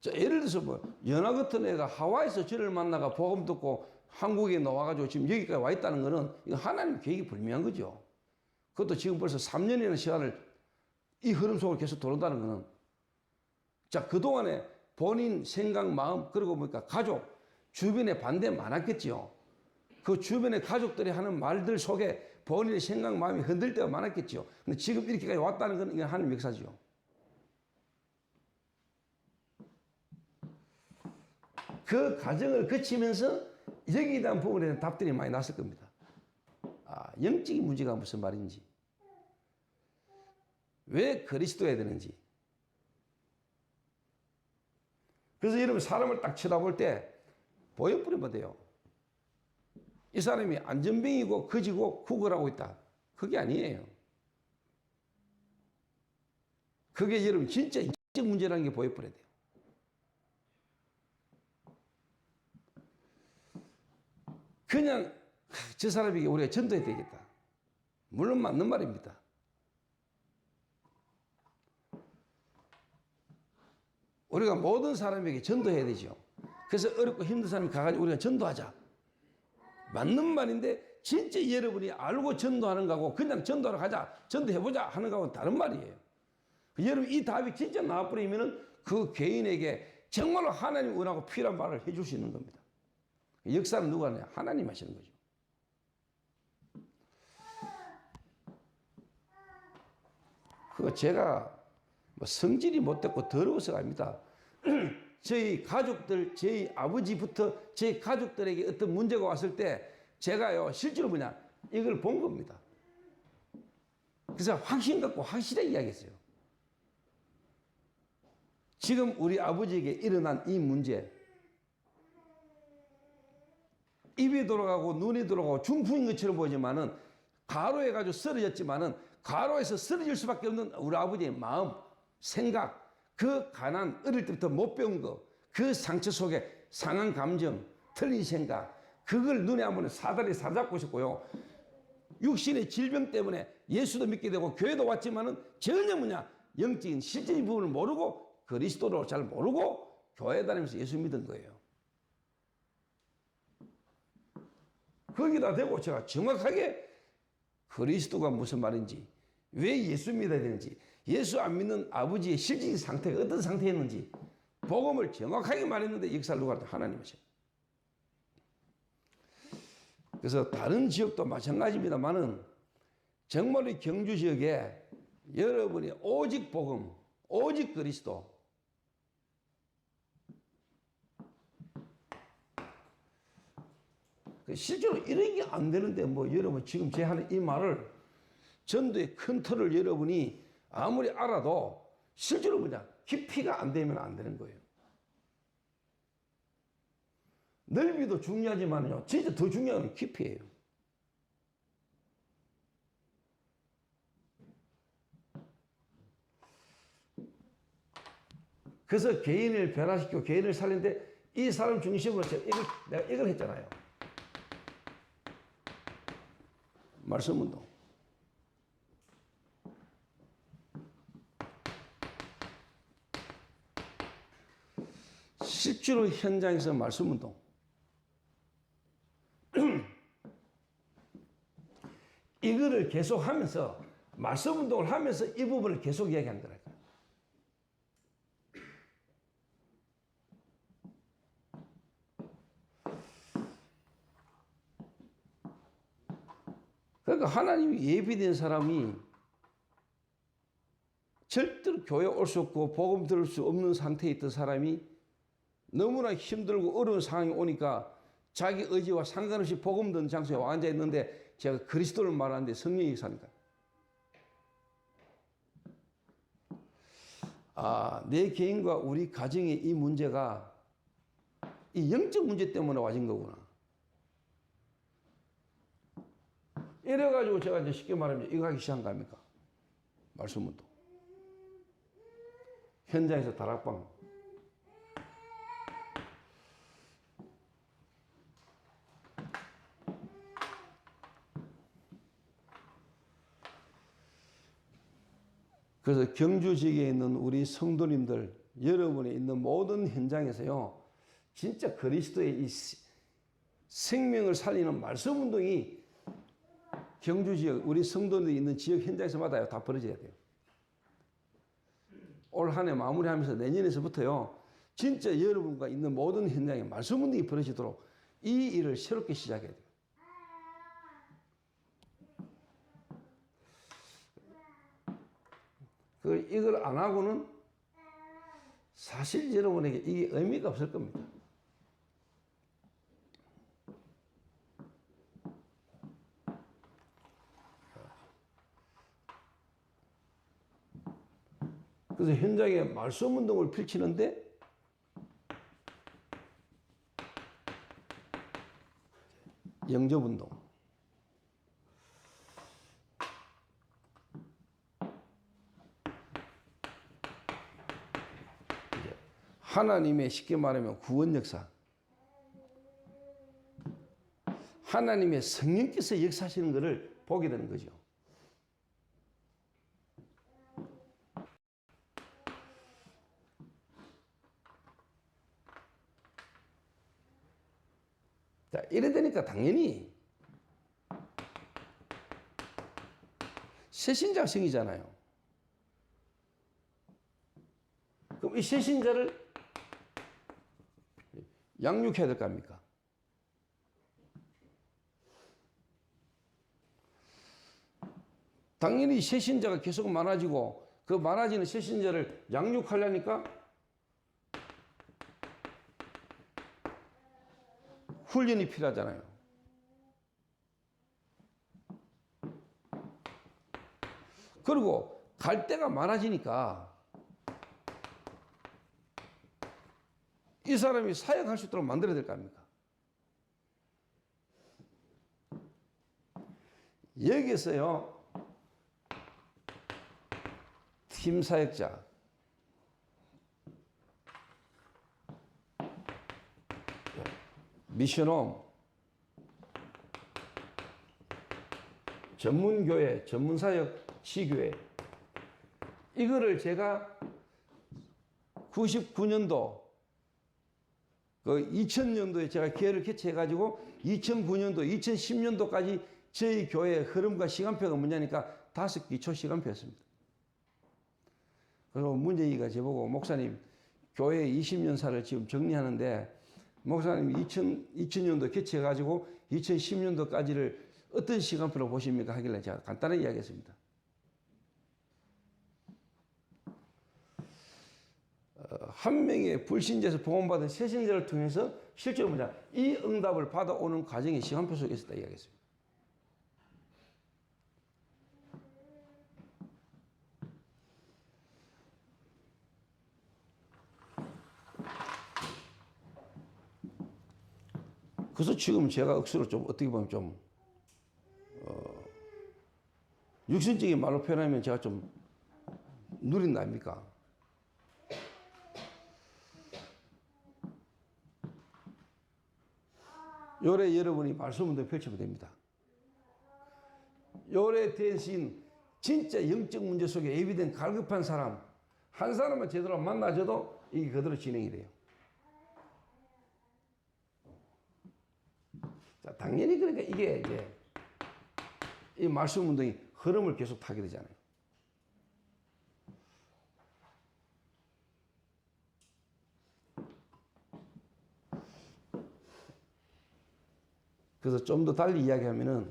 자, 예를 들어서 연하 같은 애가 하와이에서 저를 만나가 복음 듣고 한국에 나와가지고 지금 여기까지 와 있다는 거는 이거 하나님 계획이 불미한 거죠. 그것도 지금 벌써 3년이라는 시간을 이 흐름 속으로 계속 돌아온다는 거는, 자, 그동안에 본인 생각, 마음, 그리고 뭡니까? 가족, 주변에 반대 많았겠지요. 그 주변의 가족들이 하는 말들 속에 본인의 생각, 마음이 흔들 때가 많았겠지요. 근데 지금 이렇게까지 왔다는 건 이건 하나님 역사죠. 그 과정을 거치면서 여기에 대한 부분에 대한 답들이 많이 났을 겁니다. 아, 영적인 문제가 무슨 말인지, 왜 그리스도여야 되는지. 그래서 여러분, 사람을 딱 쳐다볼 때 보여버리면 돼요. 이 사람이 안전병이고 거지고 구걸하고 있다. 그게 아니에요. 그게 여러분 진짜 인적 문제라는 게 보여버려야 돼요. 그냥 저 사람에게 우리가 전도해야 되겠다. 물론 맞는 말입니다. 우리가 모든 사람에게 전도해야 되죠. 그래서 어렵고 힘든 사람이 가가지고 우리가 전도하자. 맞는 말인데 진짜 여러분이 알고 전도하는 거하고 그냥 전도하러 가자, 전도해보자 하는 거하고는 다른 말이에요. 여러분, 이 답이 진짜 나와버리면 그 개인에게 정말로 하나님 원하고 필요한 말을 해줄 수 있는 겁니다. 역사는 누가 하냐? 하나님 하시는 거죠. 그거 제가 뭐 성질이 못됐고 더러워서가 아닙니다. 저희 가족들, 저희 아버지부터 저희 가족들에게 어떤 문제가 왔을 때 제가요, 실제로 뭐냐, 이걸 본 겁니다. 그래서 확신 갖고 확실하게 이야기했어요. 지금 우리 아버지에게 일어난 이 문제, 입이 돌아가고 눈이 돌아가고 중풍인 것처럼 보이지만은, 가로해가지고 쓰러졌지만은 가로에서 쓰러질 수밖에 없는 우리 아버지의 마음, 생각, 그 가난, 어릴 때부터 못 배운 거, 그 상처 속에 상한 감정, 틀린 생각, 그걸 눈에 한 번에 사다리 사로잡고 있었고요. 육신의 질병 때문에 예수도 믿게 되고 교회도 왔지만은 전혀 뭐냐, 영적인 실질적인 부분을 모르고 그리스도를 잘 모르고 교회 다니면서 예수 믿은 거예요. 거기다 대고 제가 정확하게 그리스도가 무슨 말인지, 왜 예수 믿어야 되는지, 예수 안 믿는 아버지의 실질적인 상태가 어떤 상태였는지 복음을 정확하게 말했는데 역사를 누가 하든 하나님이세요. 그래서 다른 지역도 마찬가지입니다만은 정말 이 경주 지역에 여러분이 오직 복음, 오직 그리스도, 실제로 이런 게 안 되는데 뭐 여러분 지금 제 하는 이 말을 전도의 큰 틀을 여러분이 아무리 알아도 실제로 뭐냐, 깊이가 안 되면 안 되는 거예요. 넓이도 중요하지만요, 진짜 더 중요한 건 깊이예요. 그래서 개인을 변화시키고 개인을 살리는데 이 사람 중심으로 내가 이걸 했잖아요. 말씀 운동. 실제로 현장에서 말씀 운동. 이거를 계속 하면서, 말씀 운동을 하면서 이 부분을 계속 이야기한 거라니까. 그러니까 하나님이 예비된 사람이 절대로 교회 올 수 없고 복음 들을 수 없는 상태에 있던 사람이 너무나 힘들고 어려운 상황이 오니까 자기 의지와 상관없이 복음 듣는 장소에 와 앉아 있는데, 제가 그리스도를 말하는데 성령이 역사니까. 아, 내 개인과 우리 가정의 이 문제가 이 영적 문제 때문에 와진 거구나. 이래가지고 제가 이제 쉽게 말하면 이거 하기 시작한 거 아닙니까? 말씀 운동. 현장에서 다락방. 그래서 경주 지역에 있는 우리 성도님들, 여러분이 있는 모든 현장에서요, 진짜 그리스도의 이 생명을 살리는 말씀 운동이 경주 지역, 우리 성도들이 있는 지역 현장에서마다 다 벌어져야 돼요. 올 한 해 마무리하면서 내년에서부터요, 진짜 여러분과 있는 모든 현장에 말씀 운동이 벌어지도록 이 일을 새롭게 시작해야 돼요. 이걸 안 하고는 사실 여러분에게 이게 의미가 없을 겁니다. 그래서 현장에 말씀 운동을 펼치는데 영접 운동. 하나님의 쉽게 말하면 구원 역사. 하나님의 성령께서 역사하시는 것을 보게 되는 거죠. 자, 이래 되니까 당연히 새신자성이잖아요. 그럼 이 새신자를 양육해야 될 거 아닙니까? 당연히 새신자가 계속 많아지고 그 많아지는 새신자를 양육하려니까 훈련이 필요하잖아요. 그리고 갈 데가 많아지니까 이 사람이 사역할 수 있도록 만들어야 될 거 아닙니까? 여기서요, 팀 사역자, 미션홈, 전문교회, 전문사역, 시교회, 이거를 제가 99년도, 2000년도에 제가 기회를 개최해가지고 2009년도, 2010년도까지 저희 교회의 흐름과 시간표가 뭐냐니까 5기초 시간표였습니다. 그리고 문재희가 저보고 목사님 교회 20년사를 지금 정리하는데 목사님 2000년도 개최해가지고 2010년도까지를 어떤 시간표로 보십니까? 하길래 제가 간단하게 이야기했습니다. 한 명의 불신자에서 복음받은 새신자를 통해서 실제로 뭐냐, 이 응답을 받아오는 과정의 시간표 속에 있었다 이야기했습니다. 그래서 지금 제가 억수로 좀 어떻게 보면 좀 육신적인 말로 표현하면 제가 좀 누린다 아닙니까? 요래 여러분이 말씀 운동 펼치면 됩니다. 요래 대신 진짜 영적 문제 속에 예비된 갈급한 사람 한 사람만 제대로 만나줘도 이게 그대로 진행이 돼요. 자, 당연히 그러니까 이게 이제 이 말씀 운동이 흐름을 계속 타게 되잖아요. 그래서 좀 더 달리 이야기하면은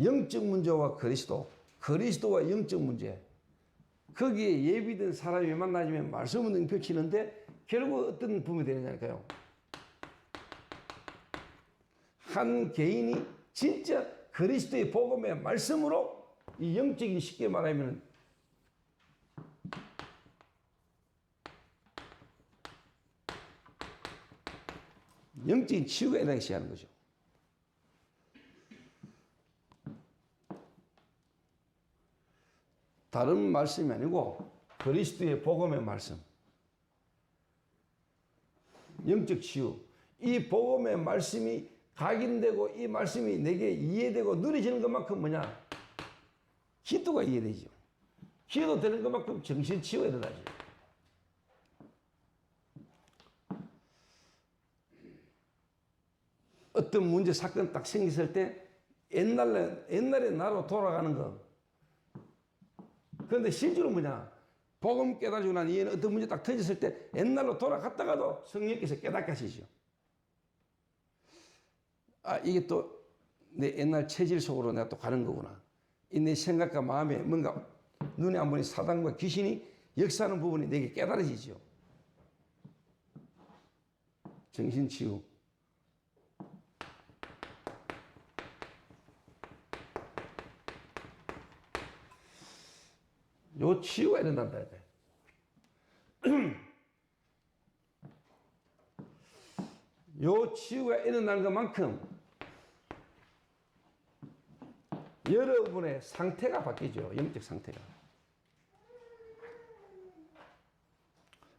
영적 문제와 그리스도와 영적 문제, 거기에 예비된 사람이 만나면 말씀 운동이 펼치는데 결국 어떤 부분이 되느냐니까요. 한 개인이 진짜 그리스도의 복음의 말씀으로 이 영적인 쉽게 말하면 영적인 치유가 일어나기 시작하는 거죠. 다른 말씀이 아니고 그리스도의 복음의 말씀, 영적 치유, 이 복음의 말씀이 각인되고 이 말씀이 내게 이해되고 누려지는 것만큼 뭐냐? 기도가 이해되죠. 기도 되는 것만큼 정신 치유가 일어나죠. 어떤 문제 사건 딱 생겼을 때 옛날에 나로 돌아가는 거. 그런데 실제로 뭐냐? 복음 깨달아주고 난 이후에는 어떤 문제 딱 터졌을 때 옛날로 돌아갔다가도 성령께서 깨닫게 하시죠. 아, 이게 또 내 옛날 체질 속으로 내가 또 가는 거구나. 이 내 생각과 마음에 뭔가 눈에 안 보이는 사단과 귀신이 역사하는 부분이 내게 깨달아지죠. 정신치유. 요 치유가 일어난다. 요 치유가 일어나는 것만큼 여러분의 상태가 바뀌죠. 영적 상태가.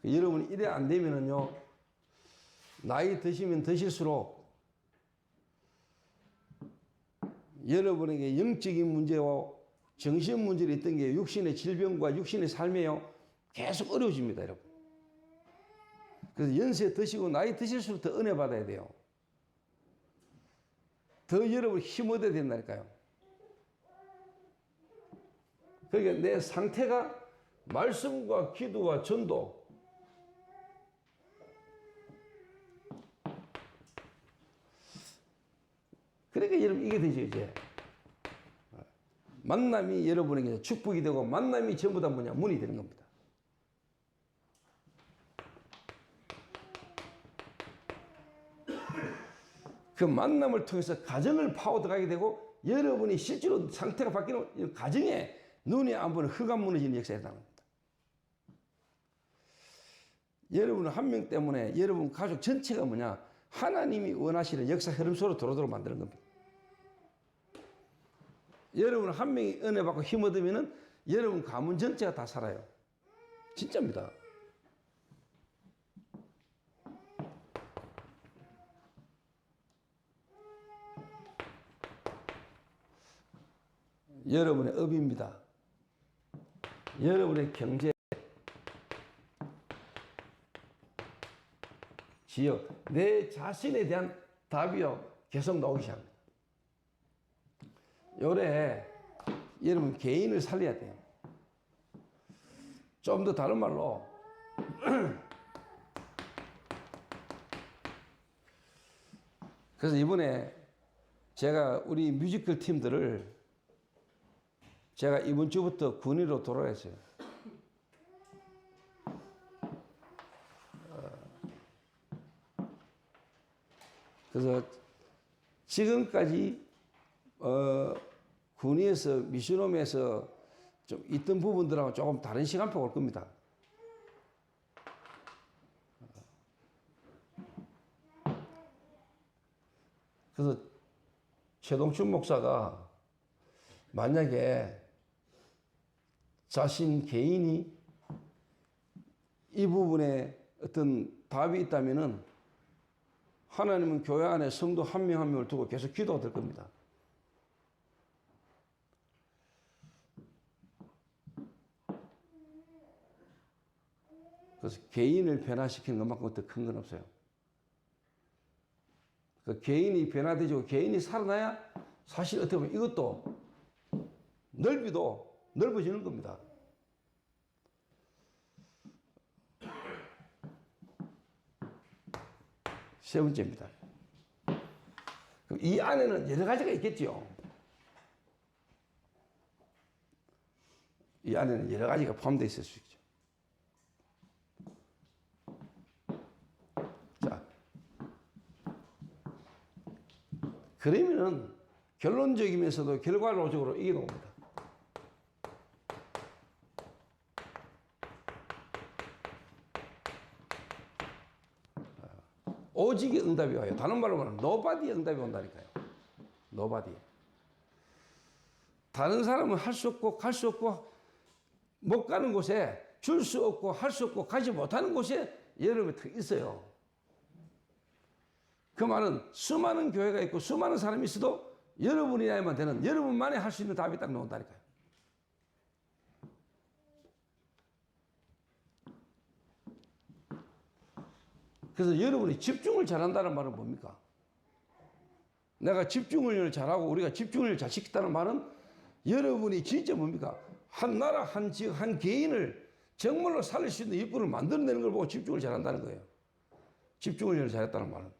여러분이 이래 안 되면은요, 나이 드시면 드실수록 여러분에게 영적인 문제와 정신 문제가 있던 게 육신의 질병과 육신의 삶에요, 계속 어려워집니다, 여러분. 그래서 연세 드시고 나이 드실수록 더 은혜 받아야 돼요. 더 여러분 힘 얻어야 된다니까요. 그러니까 내 상태가 말씀과 기도와 전도, 그러니까 여러분 이게 되죠, 이제. 만남이 여러분에게 축복이 되고 만남이 전부 다 뭐냐? 문이 되는 겁니다. 그 만남을 통해서 가정을 파고들어가게 되고 여러분이 실제로 상태가 바뀌는 가정에 눈이 안 보는 흑암 무너지는 역사가 일어나는 겁니다. 여러분 한 명 때문에 여러분 가족 전체가 뭐냐? 하나님이 원하시는 역사 흐름 속으로 도로도로 만드는 겁니다. 여러분 한 명이 은혜 받고 힘 얻으면은 여러분 가문 전체가 다 살아요. 진짜입니다. 여러분의 업입니다. 여러분의 경제, 지역, 내 자신에 대한 답이요 계속 나오기 시작합니다. 요래 여러분 개인을 살려야 돼요. 좀 더 다른 말로 그래서 이번에 제가 우리 뮤지컬 팀들을 제가 이번 주부터 군위로 돌아갔어요. 그래서 지금까지 군위에서 미션홈에서 좀 있던 부분들하고 조금 다른 시간표가 올 겁니다. 그래서 최동춘 목사가 만약에 자신 개인이 이 부분에 어떤 답이 있다면은 하나님은 교회 안에 성도 한 명 한 명을 두고 계속 기도가 될 겁니다. 그래서 개인을 변화시키는 것만큼 더 큰 건 없어요. 그 개인이 변화되고 개인이 살아나야 사실 어떻게 보면 이것도 넓이도 넓어지는 겁니다. 세 번째입니다. 그럼 이 안에는 여러 가지가 있겠죠. 이 안에는 여러 가지가 포함되어 있을 수 있죠. 자, 그러면은 결론적이면서도 결과론적으로 이게 나옵니다. 오직의 응답이 와요. 다른 말로 말하면 노바디의 응답이 온다니까요. 노바디. 다른 사람은 할 수 없고 갈 수 없고 못 가는 곳에 줄 수 없고 할 수 없고 가지 못하는 곳에 여러분이 더 있어요. 그 말은 수많은 교회가 있고 수많은 사람이 있어도 여러분이야만 되는 여러분만이 할 수 있는 답이 딱 나온다니까요. 그래서 여러분이 집중을 잘한다는 말은 뭡니까? 내가 집중을 잘하고 우리가 집중을 잘 시켰다는 말은 여러분이 진짜 뭡니까? 한 나라, 한 지역, 한 개인을 정말로 살릴 수 있는 일꾼을 만들어내는 걸 보고 집중을 잘한다는 거예요. 집중을 잘했다는 말은.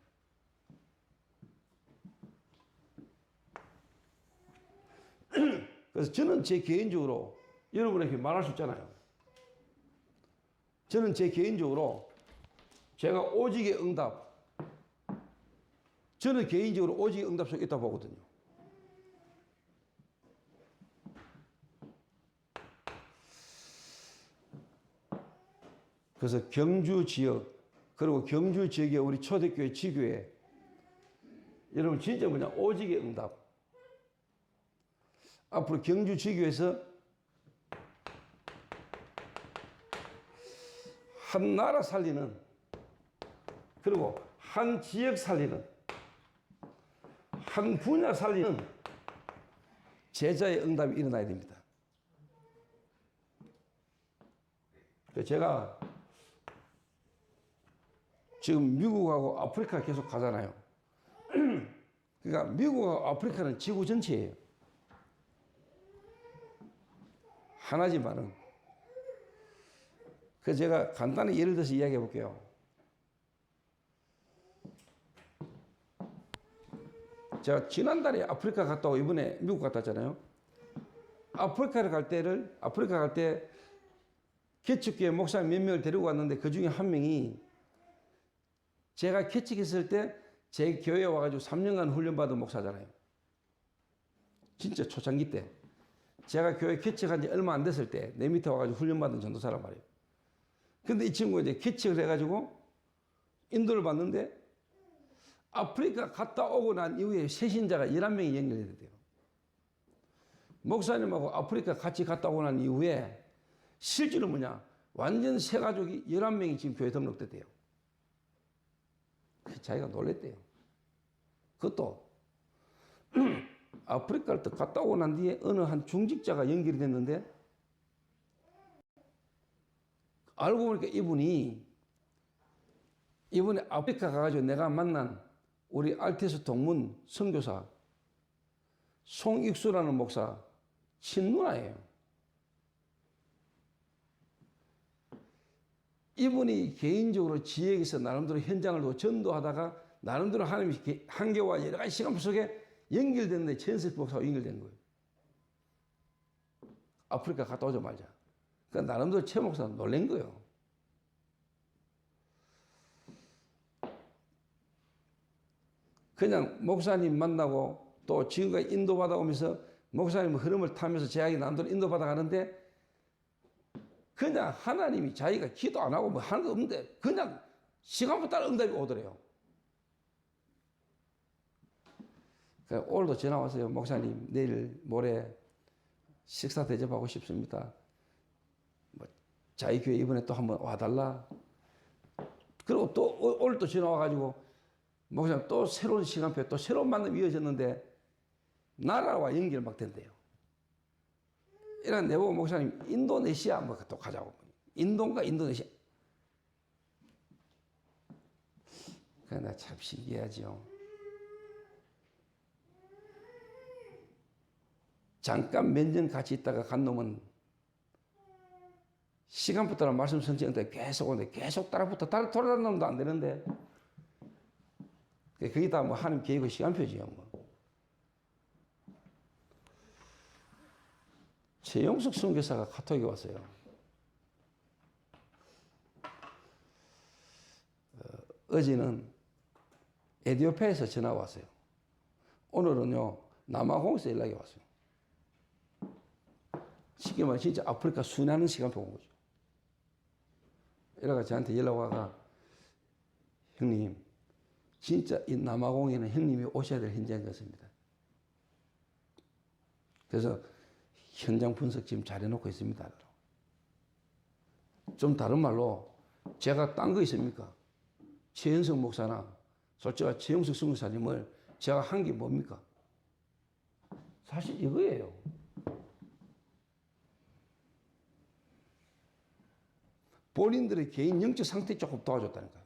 그래서 저는 제 개인적으로 여러분에게 말할 수 있잖아요. 저는 제 개인적으로 제가 오직의 응답, 저는 개인적으로 오직의 응답 속에 있다고 보거든요. 그래서 경주 지역, 그리고 경주 지역의 우리 초대교회 지교회, 여러분 진짜 뭐냐, 오직의 응답. 앞으로 경주 지교에서 한 나라 살리는, 그리고 한 지역 살리는, 한 분야 살리는 제자의 응답이 일어나야 됩니다. 제가 지금 미국하고 아프리카 계속 가잖아요. 그러니까 미국하고 아프리카는 지구 전체예요. 하나지만은. 그래서 제가 간단히 예를 들어서 이야기해 볼게요. 제가 지난달에 아프리카 갔다 오고 이번에 미국 갔다 왔잖아요. 아프리카 갈 때 개척교회 목사 몇 명을 데리고 왔는데 그 중에 한 명이 제가 개척했을 때 제 교회에 와가지고 3년간 훈련받은 목사잖아요. 진짜 초창기 때. 제가 교회 개척한 지 얼마 안 됐을 때 내 밑에 와가지고 훈련받은 전도사란 말이에요. 근데 이 친구가 이제 개척을 해가지고 인도를 받는데 아프리카 갔다 오고 난 이후에 새신자가 11명이 연결이 됐대요. 목사님하고 아프리카 같이 갔다 오고 난 이후에 실제로 뭐냐, 완전 새 가족이 11명이 지금 교회 등록됐대요. 자기가 놀랬대요. 그것도 아프리카를 또 갔다 오고 난 뒤에 어느 한 중직자가 연결이 됐는데 알고 보니까 이번에 아프리카 가가지고 내가 만난 우리 알테스 동문 선교사 송익수라는 목사 친누나예요. 이분이 개인적으로 지역에서 나름대로 현장을 두고 전도하다가 나름대로 하나님의 한계와 여러 가지 시간 속에 연결됐는데 전세 목사가 연결된 거예요. 아프리카 갔다 오자마자. 그러니까 나름대로 최 목사는 놀란 거예요. 그냥 목사님 만나고 또 지금까지 인도받아 오면서 목사님 흐름을 타면서 제약이 나름대로 인도받아 가는데 그냥 하나님이 자기가 기도 안 하고 뭐 하는 거 없는데 그냥 시간부터 따라 응답이 오더래요. 오늘도 전화 왔어요. 목사님 내일 모레 식사 대접하고 싶습니다. 뭐 자기 교회 이번에 또 한번 와달라. 그리고 또 오늘 또 전화 와가지고 목사님 또 새로운 시간표 또 새로운 만남이 이어졌는데 나라와 연결 막 된대요. 이런 내보고 목사님 인도네시아 뭐 또 가자고. 인도인가 인도네시아. 그러나 참 신기하죠. 잠깐 몇 년 같이 있다가 간 놈은 시간부터 말씀 선지한테 계속 오는데 계속 따라붙어 돌아다니는 놈도 안 되는데 그게 다 뭐 하나님 계획의 시간표지요. 뭐. 최영숙 선교사가 카톡이 왔어요. 어제는 에티오피아에서 전화가 왔어요. 오늘은요 남아공에서 연락이 왔어요. 쉽게 말해 진짜 아프리카 순회하는 시간표 온 거죠. 이래가 저한테 연락 와가 형님 진짜 이 남아공에는 형님이 오셔야 될 현장인 것 같습니다. 그래서 현장 분석 지금 잘 해놓고 있습니다. 좀 다른 말로 제가 딴 거 있습니까? 최현석 목사나 솔직히 최영석 선교사님을 제가 한 게 뭡니까? 사실 이거예요. 본인들의 개인 영적 상태 조금 도와줬다니까요.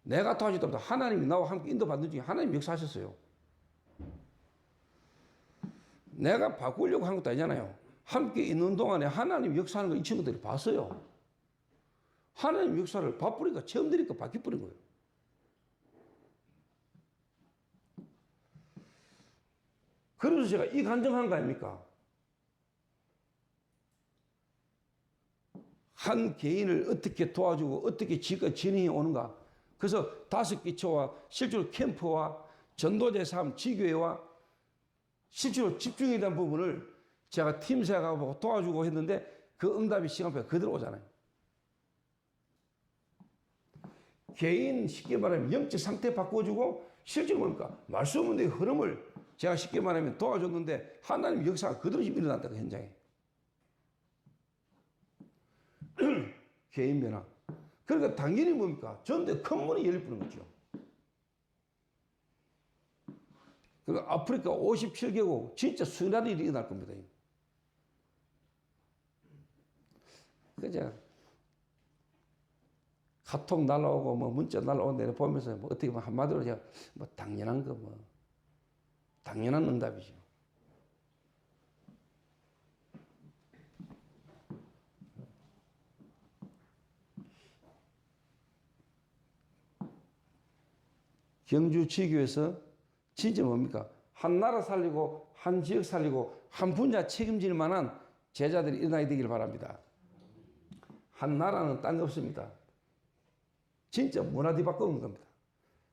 내가 도와주다 보다 하나님이 나와 함께 인도받는 중에 하나님 역사하셨어요. 내가 바꾸려고 한 것도 아니잖아요. 함께 있는 동안에 하나님 역사하는 걸 이 친구들이 봤어요. 하나님 역사를 바쁘니까 처음 들으니까 바뀌어버린 거예요. 그래서 제가 이 간증한 거 아닙니까? 한 개인을 어떻게 도와주고 어떻게 지금까지 진행해 오는가. 그래서 5기초와 실제로 캠프와 전도제 삶, 지교회와 실제로 집중에 대한 부분을 제가 팀 생각하고 도와주고 했는데 그 응답이 시간표가 그대로 오잖아요. 개인 쉽게 말하면 영적 상태 바꿔주고 실제로 뭡니까? 말씀 없는 데의 흐름을 제가 쉽게 말하면 도와줬는데 하나님 역사가 그대로 지금 일어났다 그 현장에. 개인 변화. 그러니까 당연히 뭡니까? 전대 큰 문이 열릴 뿐인 거죠. 그리고 아프리카 57개국 진짜 순환 일이 일어날 겁니다. 그죠? 카톡 날라오고 뭐 문자 날라오는 데 보면서 뭐 어떻게 보면 한마디로 제가 뭐 당연한 거 뭐 당연한 응답이죠. 경주지교에서 진짜 뭡니까? 한 나라 살리고 한 지역 살리고 한 분야 책임질 만한 제자들이 일어나야 되기를 바랍니다. 한 나라는 딴 거 없습니다. 진짜 문화 뒤바꾸는 겁니다.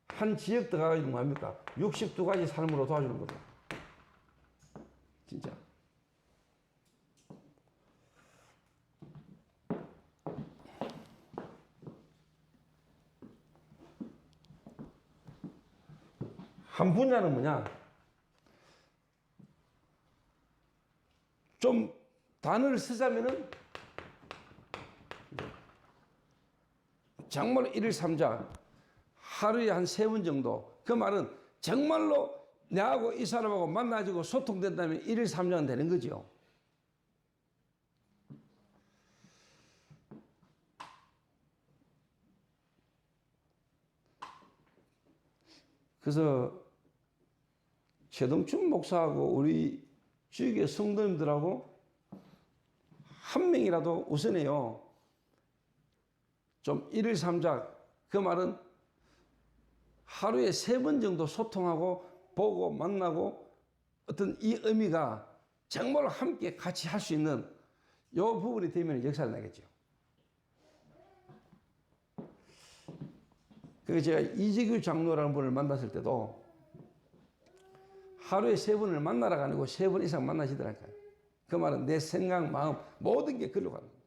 한 지역 들어가가지고 뭡니까? 62가지 삶으로 도와주는 겁니다. 진짜. 한 분야는 뭐냐? 좀 단어를 쓰자면은 정말 1일 3자 하루에 한 3번 정도. 그 말은 정말로 내하고 이 사람하고 만나지고 소통된다면 1일 3자는 되는 거죠. 그래서 최동춘 목사하고 우리 주위의 성도님들하고 한 명이라도 우선해요. 좀 1일 3자. 그 말은 하루에 3번 정도 소통하고 보고 만나고 어떤 이 의미가 정말 함께 같이 할 수 있는 이 부분이 되면 역사를 나겠죠. 그래서 제가 이재규 장로라는 분을 만났을 때도 하루에 3번을 만나라가 아니고 3번 이상 만나시더라고요. 그 말은 내 생각, 마음 모든 게 글로 가는 거예요.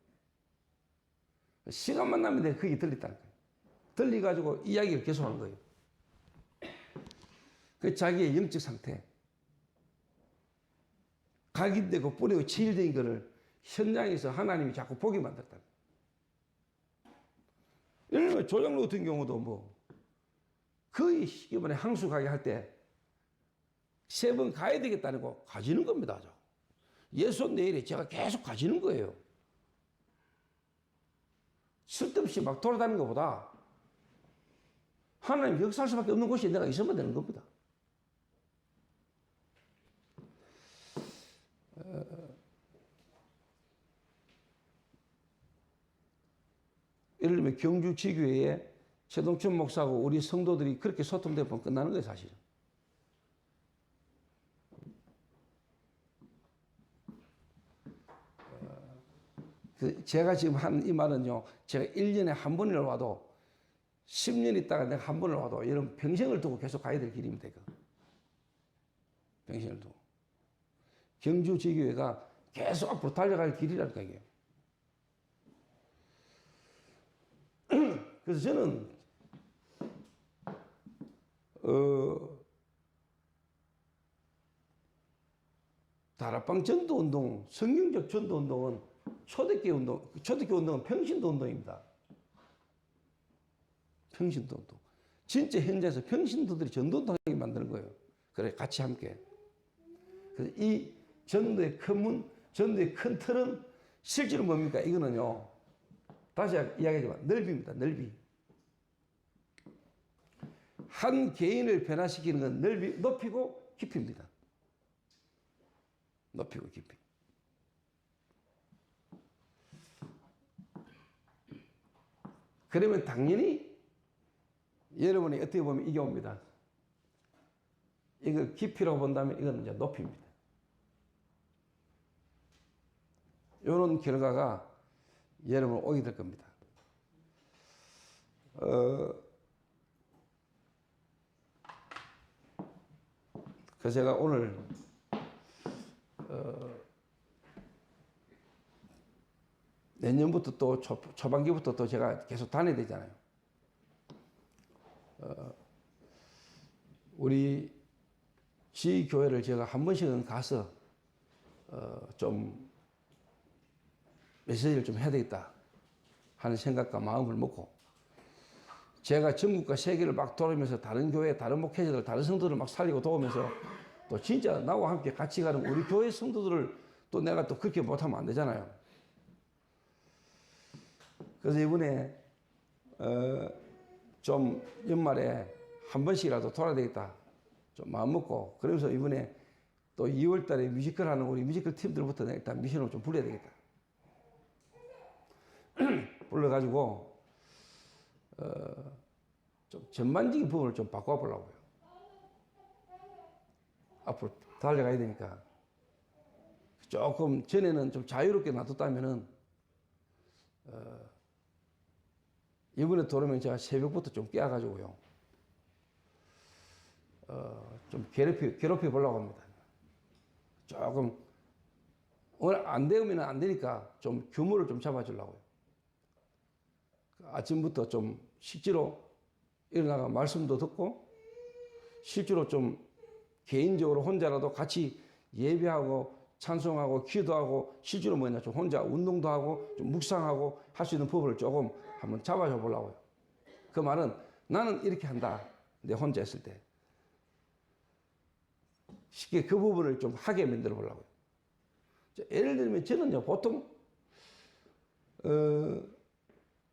시간만 나면 내가 그게 들렸다는 거예요. 들려가지고 이야기를 계속하는 거예요. 그 자기의 영적 상태, 각인되고 뿌리고 치일된 거를 현장에서 하나님이 자꾸 보게 만들었다. 예를 들면 조장로 같은 경우도 뭐 거의 이번에 항수 가게 할 때 3번 가야 되겠다는 거 가지는 겁니다. 예수 내일에 제가 계속 가지는 거예요. 쓸데없이 막 돌아다니는 것보다 하나님 역사할 수밖에 없는 곳에 내가 있으면 되는 겁니다. 예를 들면 경주지교회에 최동춘 목사하고 우리 성도들이 그렇게 소통되면 끝나는 거예요, 사실은. 제가 지금 한 이 말은요, 제가 1년에 한 번을 와도 10년 있다가 내가 한 번을 와도 이런 평생을 두고 계속 가야 될 길입니다, 이거. 평생을 두고. 경주지교회가 계속 앞으로 달려갈 길이라니까, 이게. 그래서 저는, 다락방 전도운동, 성경적 전도운동은 초대교회 운동은 평신도 운동입니다. 평신도 운동. 진짜 현장에서 평신도들이 전도운동하게 만드는 거예요. 그래, 같이 함께. 그래서 이 전도의 큰 문, 전도의 큰 틀은 실제로 뭡니까? 이거는요, 다시 이야기하지만 넓이입니다, 넓이. 한 개인을 변화시키는 건 높이고 깊이입니다. 높이고 깊이. 그러면 당연히 여러분이 어떻게 보면 이게 옵니다. 이거 깊이라고 본다면 이건 이제 높이입니다. 이런 결과가 여러분 오게 될 겁니다. 그래서 제가 오늘 내년부터 또 초반기부터 또 제가 계속 다녀야 되잖아요. 우리 지교회를 제가 한 번씩은 가서 좀 메시지를 좀 해야 되겠다 하는 생각과 마음을 먹고, 제가 전국과 세계를 막 돌아오면서 다른 교회, 다른 목회자들, 다른 성도들을 막 살리고 도우면서 또 진짜 나와 함께 같이 가는 우리 교회 성도들을 또 내가 또 그렇게 못하면 안 되잖아요. 그래서 이번에 좀 연말에 한 번씩이라도 돌아야 되겠다 좀 마음 먹고, 그러면서 이번에 또 2월 달에 뮤지컬 하는 우리 뮤지컬 팀들부터 일단 미션을 좀 불러야 되겠다. 불러가지고 좀 전반적인 부분을 좀 바꿔보려고요. 앞으로 달려가야 되니까. 조금 전에는 좀 자유롭게 놔뒀다면은 이번에 돌아오면 제가 새벽부터 좀 깨워가지고요. 좀 괴롭혀 보려고 합니다. 조금 오늘 안 되면 안 되니까 좀 규모를 좀 잡아주려고요. 아침부터 좀 실제로 일어나가 말씀도 듣고, 실제로 좀 개인적으로 혼자라도 같이 예배하고 찬송하고 기도하고, 실제로 뭐냐 좀 혼자 운동도 하고 좀 묵상하고 할 수 있는 법을 조금 한번 잡아줘 보려고요. 그 말은 나는 이렇게 한다. 내 혼자 있을 때 쉽게 그 부분을 좀 하게 만들어 보려고요. 예를 들면 저는요 보통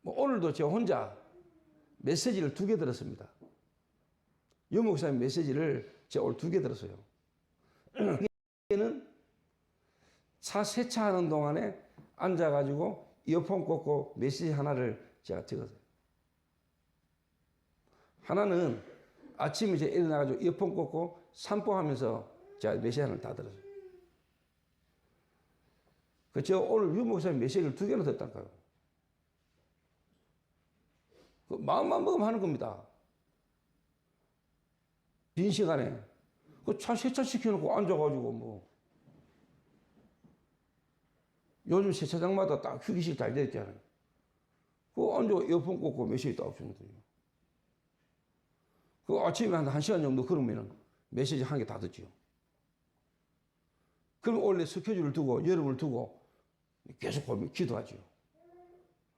뭐 오늘도 제가 혼자 메시지를 2개 들었습니다. 유 목사님 메시지를 제가 오늘 2개 들었어요. 는 차 세차하는 동안에 앉아가지고 이어폰 꽂고 메시지 하나를 제가 찍었어요. 하나는 아침에 이제 일어나가지고 이어폰 꽂고 산보하면서 제가 메시지 하나를 다 들었어요. 그 제가 오늘 유 목사님 메시지를 2개나 듣다니까요. 그 마음만 먹으면 하는 겁니다. 빈 시간에 그 차 세차 시켜놓고 앉아가지고 뭐 요즘 세차장마다 딱 휴게실 잘 되어 있잖아요. 그거 앉아 이어폰 꽂고 메시지 딱 주면 돼요. 그 아침에 한 1시간 정도 그러면은 메시지 한 개 다 듣지요. 그럼 원래 스케줄을 두고 여름을 두고 계속 기도하지요.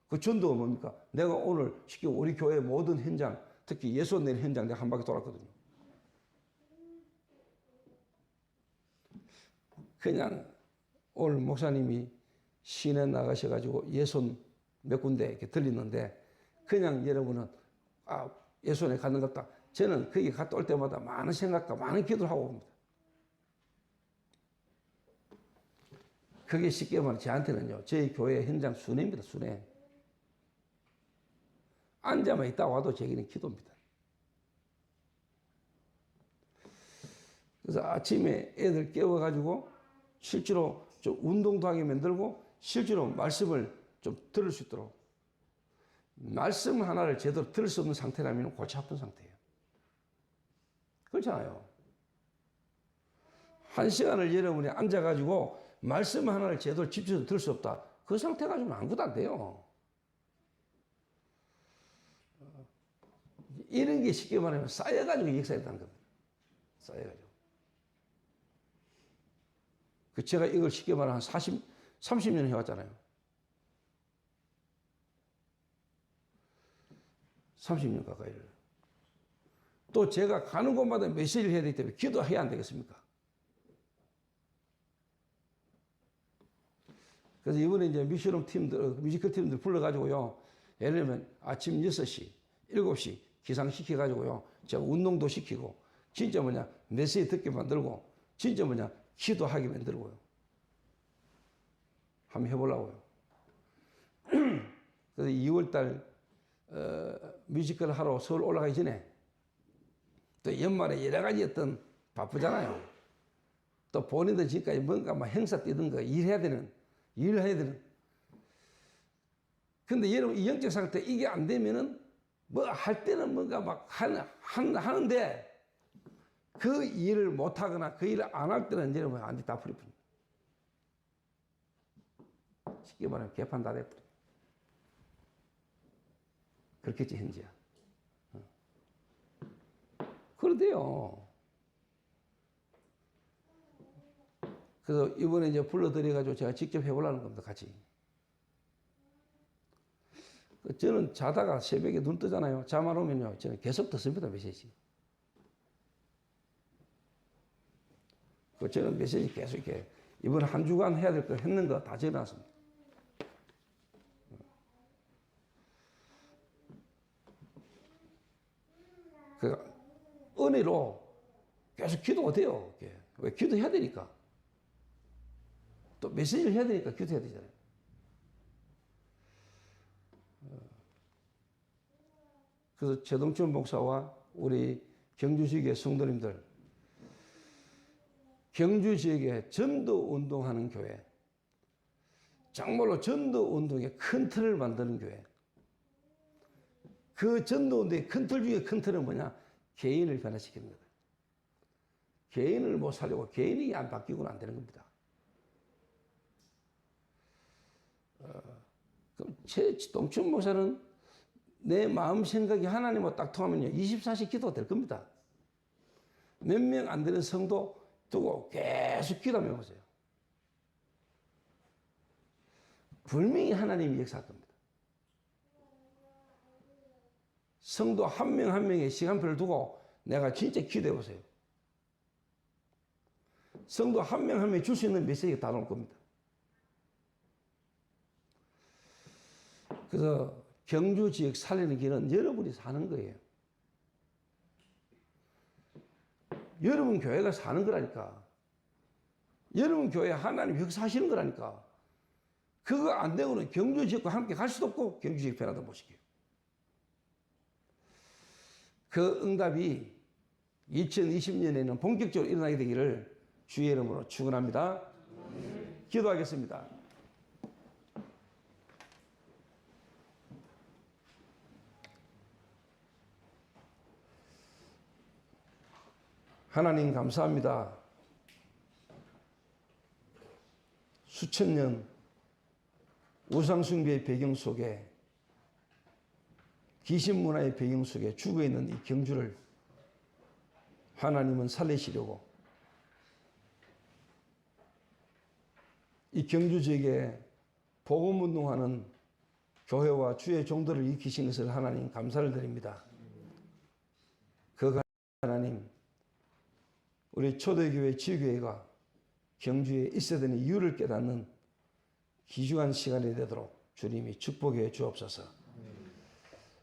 그 전도가 뭡니까? 내가 오늘 쉽게 우리 교회 모든 현장, 특히 예수 낸 현장 내가 한 바퀴 돌았거든요. 그냥 오늘 목사님이 시내 나가셔가지고 예손 몇 군데 이렇게 들리는데, 그냥 여러분은 예손에 가는 것다. 저는 거기 갔다 올 때마다 많은 생각과 많은 기도를 하고 옵니다. 그게 쉽게 말해 저한테는요, 저희 교회 현장 순회입니다. 순회. 앉아만 있다 와도 제게는 기도입니다. 그래서 아침에 애들 깨워가지고 실제로 좀 운동도 하게 만들고, 실제로 말씀을 좀 들을 수 있도록, 말씀 하나를 제대로 들을 수 없는 상태라면 골치 아픈 상태예요. 그렇잖아요. 1시간을 여러분이 앉아가지고 말씀 하나를 제대로 집중해서 들을 수 없다. 그 상태 가지고는 아무것도 안 돼요. 이런 게 쉽게 말하면 쌓여가지고 역사에 있다는 겁니다. 쌓여가지고. 제가 이걸 쉽게 말하면 한 30년 해왔잖아요. 30년 가까이를. 또 제가 가는 곳마다 메시지를 해야 되기 때문에 기도해야 안 되겠습니까? 그래서 이번에 이제 뮤지컬 팀들 불러가지고요. 예를 들면 아침 6시, 7시 기상시켜가지고요. 제가 운동도 시키고 진짜 메시지 듣게 만들고 진짜 기도하게 만들고요. 한번 해보려고요. 그래서 2월달 뮤지컬 하러 서울 올라가기 전에 또 연말에 여러 가지 어떤 바쁘잖아요. 또 본인들 지금까지 뭔가 행사 뛰던 거 일을 해야 되는. 근데 여러분 이 영적 상태 이게 안 되면은 뭐 할 때는 뭔가 하는데 그 일을 못 하거나 그 일을 안 할 때는 여러분 완전히 다 풀어버립니다. 쉽게 말하면 개판 다 돼버려. 그렇겠지 현재야. 그런데요. 그래서 이번에 이제 불러드려가지고 제가 직접 해보려는 겁니다. 같이. 저는 자다가 새벽에 눈 뜨잖아요. 잠 안 오면요. 저는 계속 듣습니다. 메시지. 저는 메시지 계속 이렇게 이번 한 주간 해야 될 거 했는 거 다 적어놨습니다. 그 은혜로 계속 기도가 돼요. 왜 기도해야 되니까. 또 메시지를 해야 되니까 기도해야 되잖아요. 그래서 최동천 목사와 우리 경주 지역의 성도님들, 경주 지역에 전도 운동하는 교회, 정말로 전도 운동의 큰 틀을 만드는 교회. 그 전도 운동의 큰 틀 중에 큰 틀은 뭐냐? 개인을 변화시키는 거다. 개인을 못 살려고 개인이 안 바뀌고는 안 되는 겁니다. 그럼 동천 목사는 내 마음 생각이 하나님과 딱 통하면요 24시 기도가 될 겁니다. 몇 명 안 되는 성도 두고 계속 기도하며 보세요. 분명히 하나님이 역사할 겁니다. 성도 한 명 한 명의 시간표를 두고 내가 진짜 기도해 보세요. 성도 한 명 한 명이 줄 수 있는 메시지가 다 나올 겁니다. 그래서 경주 지역 살리는 길은 여러분이 사는 거예요. 여러분 교회가 사는 거라니까. 여러분 교회 하나님 역사하시는 거라니까. 그거 안 되고는 경주 지역과 함께 갈 수도 없고 경주 지역 변화도 못 시켜요. 그 응답이 2020년에는 본격적으로 일어나게 되기를 주의 이름으로 축원합니다. 기도하겠습니다. 하나님 감사합니다. 수천 년 우상숭배의 배경 속에 귀신 문화의 배경 속에 죽어있는 이 경주를 하나님은 살리시려고 이 경주 지역에 복음운동하는 교회와 주의 종들을 일으키신 것을 하나님 감사를 드립니다. 그 하나님 우리 초대교회 지교회가 경주에 있어야 되는 이유를 깨닫는 귀중한 시간이 되도록 주님이 축복해 주옵소서.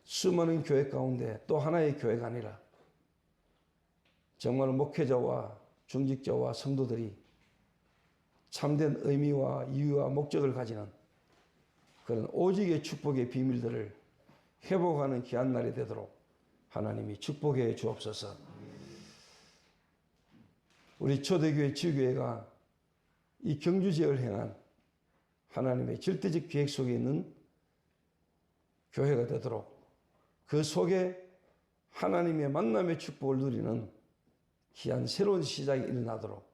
수많은 교회 가운데 또 하나의 교회가 아니라 정말 목회자와 중직자와 성도들이 참된 의미와 이유와 목적을 가지는 그런 오직의 축복의 비밀들을 회복하는 귀한 날이 되도록 하나님이 축복해 주옵소서. 우리 초대교회 지교회가 이 경주 지역을 향한 하나님의 절대적 계획 속에 있는 교회가 되도록 그 속에 하나님의 만남의 축복을 누리는 귀한 새로운 시작이 일어나도록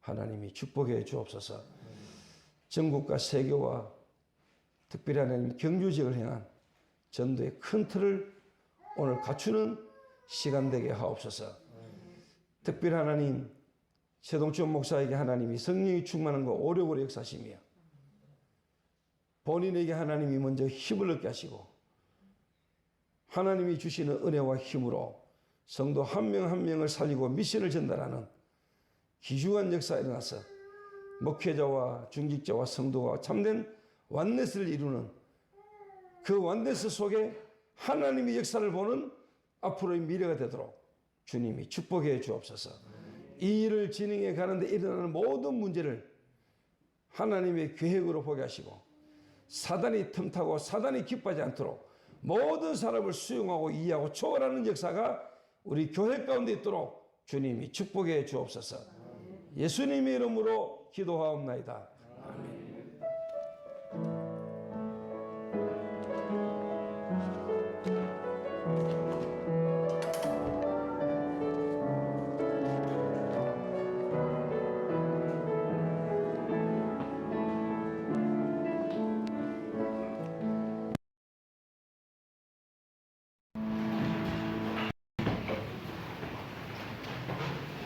하나님이 축복해 주옵소서. 전국과 세계와 특별히 하나님 경주 지역을 향한 전도의 큰 틀을 오늘 갖추는 시간 되게 하옵소서. 특별히 하나님 최동천 목사에게 하나님이 성령이 충만한 거 오래오래 역사하시며 본인에게 하나님이 먼저 힘을 얻게 하시고 하나님이 주시는 은혜와 힘으로 성도 한 명 한 명을 살리고 미션을 전달하는 귀중한 역사가 일어나서 목회자와 중직자와 성도가 참된 완넷을 이루는 그 완넷 속에 하나님의 역사를 보는 앞으로의 미래가 되도록 주님이 축복해 주옵소서. 이 일을 진행해 가는데 일어나는 모든 문제를 하나님의 계획으로 보게 하시고 사단이 틈타고 사단이 기뻐하지 않도록 모든 사람을 수용하고 이해하고 초월하는 역사가 우리 교회 가운데 있도록 주님이 축복해 주옵소서. 예수님의 이름으로 기도하옵나이다. 아멘.